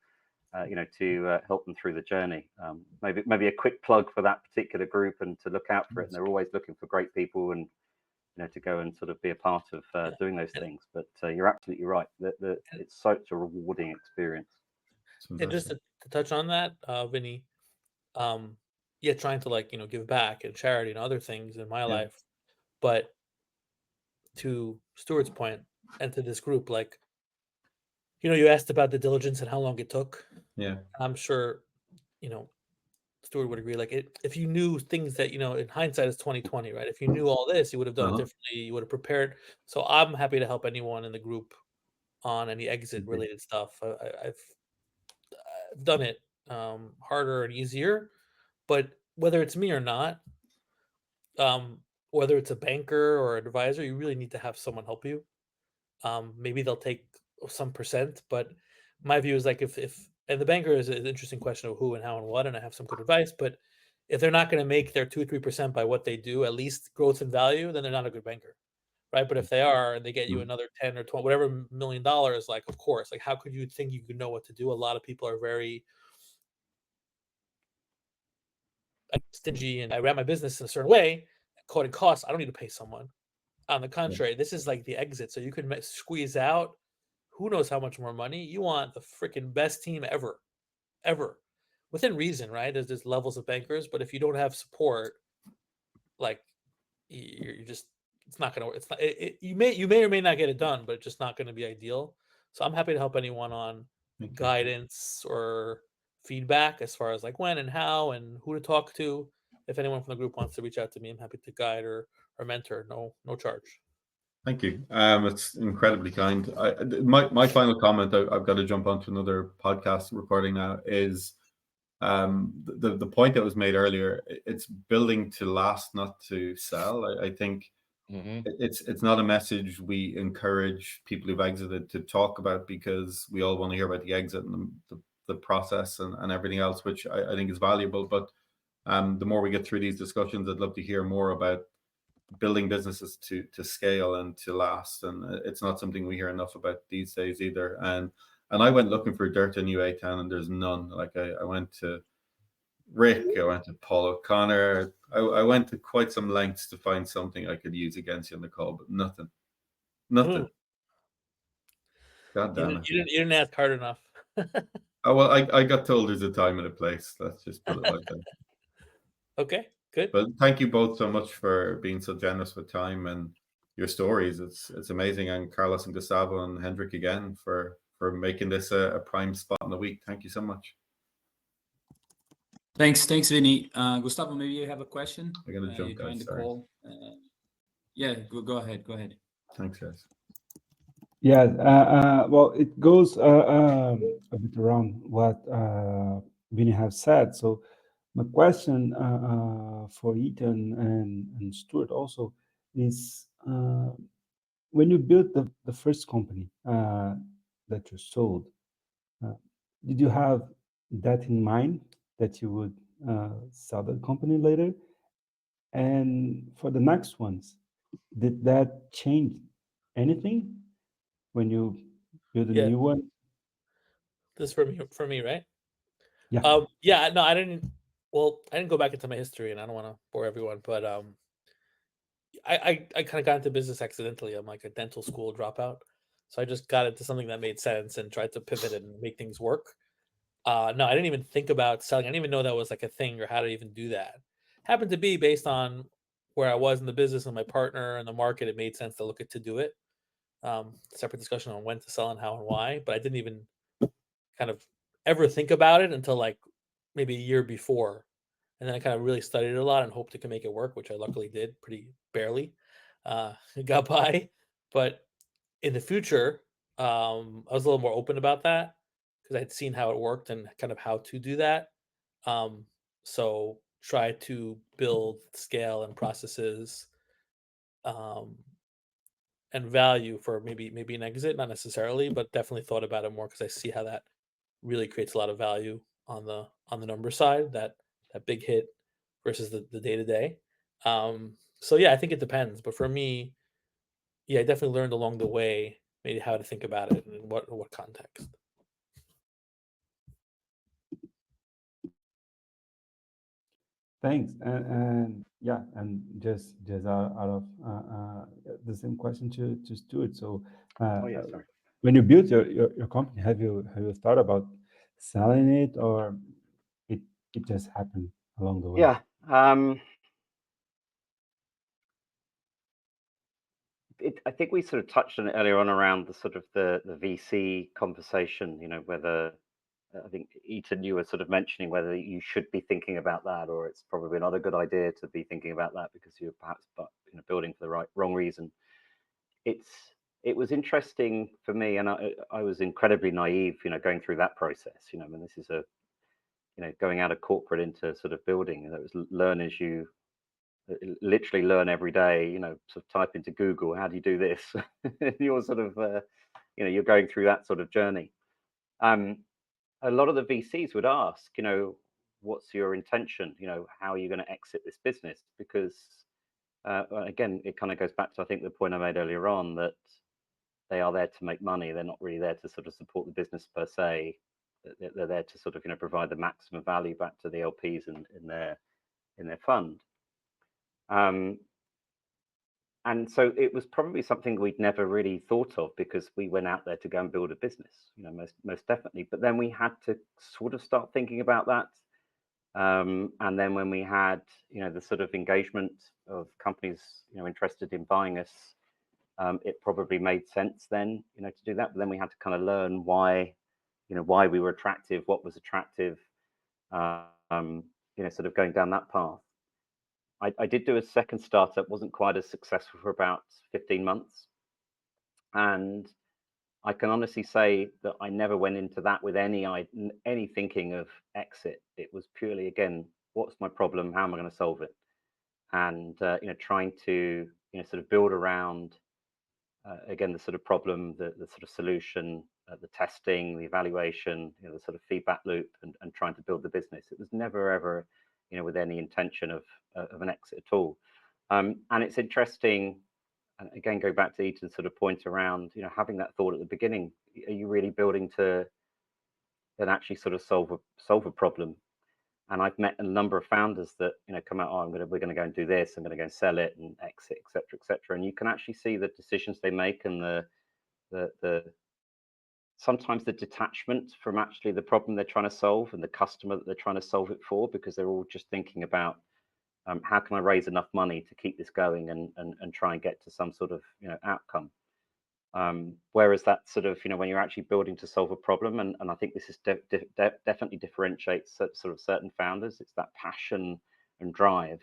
to help them through the journey. Maybe a quick plug for that particular group and to look out for it. And they're always looking for great people and to go and sort of be a part of doing those things. But you're absolutely right. It's such a rewarding experience. And just to touch on that, Vinny, trying to give back and charity and other things in my life, but to Stuart's point and to this group, you asked about the diligence and how long it took. Yeah, I'm sure Stuart would agree. If you knew things that in hindsight is 2020, right? If you knew all this, you would have done it differently. You would have prepared. So I'm happy to help anyone in the group on any exit related stuff. I've done it harder and easier, but whether it's me or not, whether it's a banker or an advisor, you really need to have someone help you. Maybe they'll take some percent, but my view is if and the banker is an interesting question of who and how and what, and I have some good advice, but if they're not going to make their 2 or 3% by what they do, at least growth and value, then they're not a good banker, right? But if they are, and they get you another 10 or 20, whatever $1 million, of course, how could you think you could know what to do? A lot of people are very stingy, and I ran my business in a certain way, cutting costs. I don't need to pay someone. On the contrary, this is like the exit, so you can squeeze out who knows how much more money. You want the freaking best team ever, within reason, right? There's levels of bankers, but if you don't have support, you're just, it's not gonna work. It's not. You may or may not get it done, but it's just not going to be ideal. So I'm happy to help anyone on guidance or feedback as far as when and how and who to talk to. If anyone from the group wants to reach out to me, I'm happy to guide or mentor. No charge. Thank you. It's incredibly kind. My final comment, I've got to jump onto another podcast recording now, is the point that was made earlier. It's building to last, not to sell. I think it's not a message we encourage people who've exited to talk about, because we all want to hear about the exit and the process and everything else, which I think is valuable. But the more we get through these discussions, I'd love to hear more about building businesses to scale and to last, and it's not something we hear enough about these days either. And I went looking for dirt on you, Eytan, and there's none. I went to Rick, I went to Paul O'Connor, I went to quite some lengths to find something I could use against you on the call, but nothing. God damn it. You didn't ask hard enough. Oh well, I got told there's a time and a place. Let's just put it like that. Okay. Good. But thank you both so much for being so generous with time and your stories. It's amazing. And Carlos and Gustavo and Hendrik again for making this a prime spot in the week. Thank you so much. Thanks, Vinny. Gustavo, maybe you have a question. I'm gonna jump join the sorry. call. Go ahead. Thanks, guys. Yeah. Well, it goes a bit around what Vinny has said. So my question for Ethan and Stuart also is, when you built the first company that you sold, did you have that in mind, that you would sell the company later? And for the next ones, did that change anything when you build a new one? This is for me, right? Yeah. No, I didn't. Well, I didn't go back into my history, and I don't want to bore everyone, but I kind of got into business accidentally. I'm like a dental school dropout, so I just got into something that made sense and tried to pivot and make things work. No, I didn't even think about selling. I didn't even know that was a thing or how to even do that. Happened to be based on where I was in the business and my partner and the market, it made sense to look at to do it. Separate discussion on when to sell and how and why, but I didn't even kind of ever think about it until like maybe a year before. And then I kind of really studied it a lot and hoped it could make it work, which I luckily did pretty barely. It got by. But in the future, I was a little more open about that because I had seen how it worked and kind of how to do that. So try to build scale and processes and value for maybe an exit, not necessarily, but definitely thought about it more because I see how that really creates a lot of value on the number side, that big hit versus the day to day. So yeah, I think it depends, but for me, yeah, I definitely learned along the way maybe how to think about it and in what context. Thanks. And yeah, and just out of the same question to Stuart. So Oh yeah, sorry. when you built your company, have you thought about selling it, or it just happened along the way? Yeah. I think we sort of touched on it earlier on around the sort of the VC conversation, you know, whether I think Ethan, you were sort of mentioning whether you should be thinking about that, or it's probably not a good idea to be thinking about that because you're perhaps building for the wrong reason. It was interesting for me, and I was incredibly naive, you know, going through that process. You know, I mean, this is going out of corporate into sort of building, and it was learn as you literally learn every day. You know, sort of type into Google, how do you do this? You're sort of you're going through that sort of journey. A lot of the VCs would ask, you know, what's your intention? You know, how are you going to exit this business? Because again, it kind of goes back to, I think, the point I made earlier on, that they are there to make money. They're not really there to sort of support the business per se. They're there to sort of provide the maximum value back to the LPs in their fund. And so it was probably something we'd never really thought of because we went out there to go and build a business, you know, most definitely. But then we had to sort of start thinking about that. And then when we had, you know, the sort of engagement of companies, you know, interested in buying us, it probably made sense then, you know, to do that. But then we had to kind of learn why we were attractive, what was attractive, sort of going down that path. I did do a second startup, wasn't quite as successful for about 15 months. And I can honestly say that I never went into that with any thinking of exit. It was purely, again, what's my problem? How am I going to solve it? And, trying to, sort of build around, again, the sort of problem, the sort of solution, the testing, the evaluation, the sort of feedback loop, and trying to build the business. It was never, ever, with any intention of an exit at all. And it's interesting, and again, go back to Ethan's sort of point around, having that thought at the beginning. Are you really building to then actually sort of solve a problem? And I've met a number of founders that come out, we're going to go and do this. I'm going to go and sell it and exit, etc., etc. And you can actually see the decisions they make and the sometimes the detachment from actually the problem they're trying to solve and the customer that they're trying to solve it for, because they're all just thinking about how can I raise enough money to keep this going and try and get to some sort of outcome. Whereas that sort of when you're actually building to solve a problem, and I think this is definitely differentiates sort of certain founders. It's that passion and drive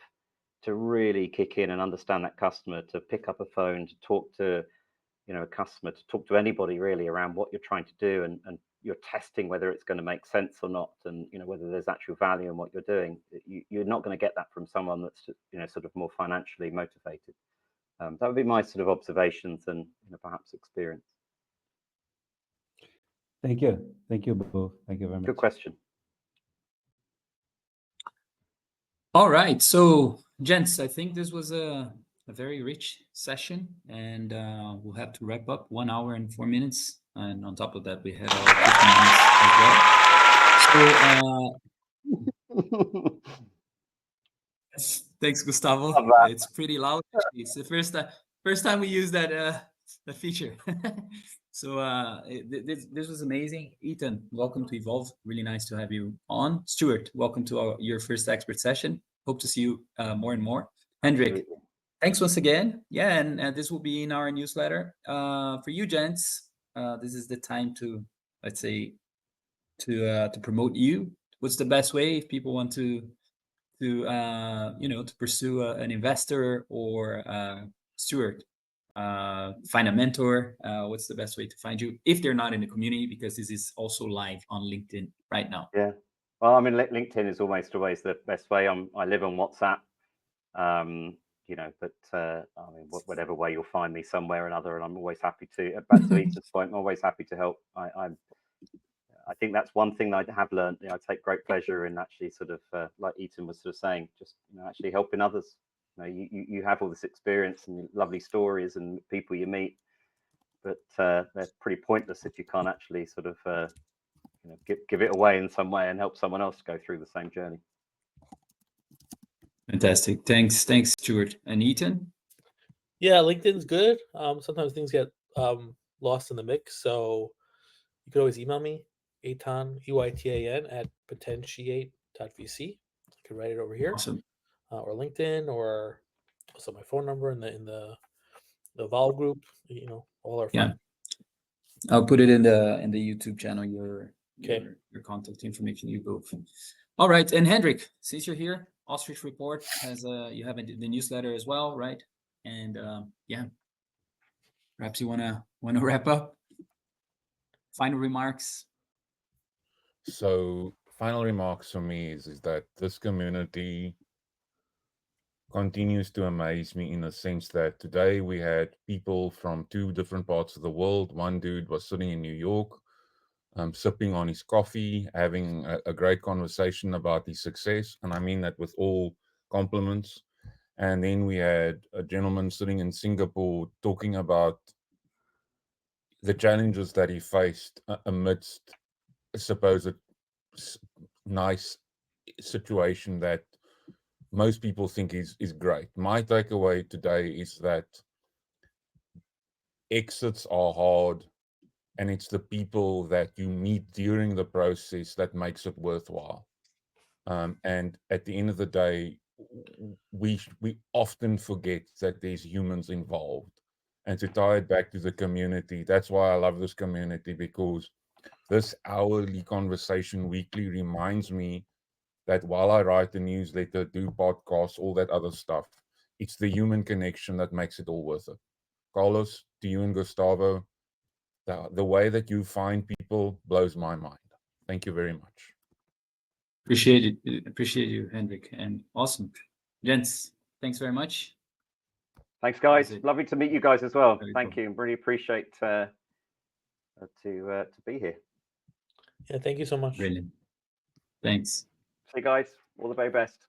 to really kick in and understand that customer, to pick up a phone, to talk to a customer, to talk to anybody really around what you're trying to do, and you're testing whether it's going to make sense or not, and whether there's actual value in what you're doing. You're not going to get that from someone that's sort of more financially motivated. That would be my sort of observations and perhaps experience. Thank you both. Thank you very much. Good question. All right, so gents, I think this was a very rich session, and we'll have to wrap up 1 hour and 4 minutes, and on top of that we had our 15 minutes as well. So thanks, Gustavo. It's pretty loud. It's the first time we use that feature. So this was amazing. Ethan, welcome to Evolve. Really nice to have you on. Stuart, welcome to your first expert session. Hope to see you more and more. Hendrik, thanks once again. Yeah, and this will be in our newsletter. For you, gents, this is the time to, let's say, to promote you. What's the best way if people want to pursue an investor or Stuart, find a mentor? What's the best way to find you if they're not in the community? Because this is also live on LinkedIn right now. Yeah. Well, I mean, LinkedIn is almost always the best way. I live on WhatsApp, but I mean, whatever way you'll find me somewhere or another, and I'm always happy to. Back to Ethan's point, I'm always happy to help. I think that's one thing I have learned. I take great pleasure in actually sort of, like Ethan was sort of saying, just actually helping others. You have all this experience and lovely stories and people you meet, but they're pretty pointless if you can't actually sort of give it away in some way and help someone else go through the same journey. Fantastic. Thanks, Stuart. And Ethan? Yeah, LinkedIn's good. Sometimes things get lost in the mix, so you could always email me, Eytan, EYTAN at potentiate.vc. I could write it over here. Awesome. Or LinkedIn, or also my phone number in the Vol group. All are fine. Yeah, I'll put it in the YouTube channel. Your contact information, you both. All right, and Hendrik, since you're here, Ostrich Report has you have the newsletter as well, right? And yeah, perhaps you wanna wrap up. Final remarks. So final remarks for me is that this community continues to amaze me in the sense that today we had people from 2 different parts of the world. One dude was sitting in New York, sipping on his coffee, having a great conversation about his success. And I mean that with all compliments. And then we had a gentleman sitting in Singapore talking about the challenges that he faced amidst a supposed nice situation that most people think is great. My takeaway today is that exits are hard, and it's the people that you meet during the process that makes it worthwhile. And at the end of the day, we often forget that there's humans involved. And to tie it back to the community, that's why I love this community, because this hourly conversation weekly reminds me that while I write the newsletter, do podcasts, all that other stuff, it's the human connection that makes it all worth it. Carlos, to you and Gustavo, the way that you find people blows my mind. Thank you very much. Appreciate you, Hendrik, and awesome. Gents, thanks very much. Thanks, guys. Lovely to meet you guys as well. Thank you, and really appreciate to be here. Yeah, thank you so much. Brilliant. Thanks. See you guys. All the very best.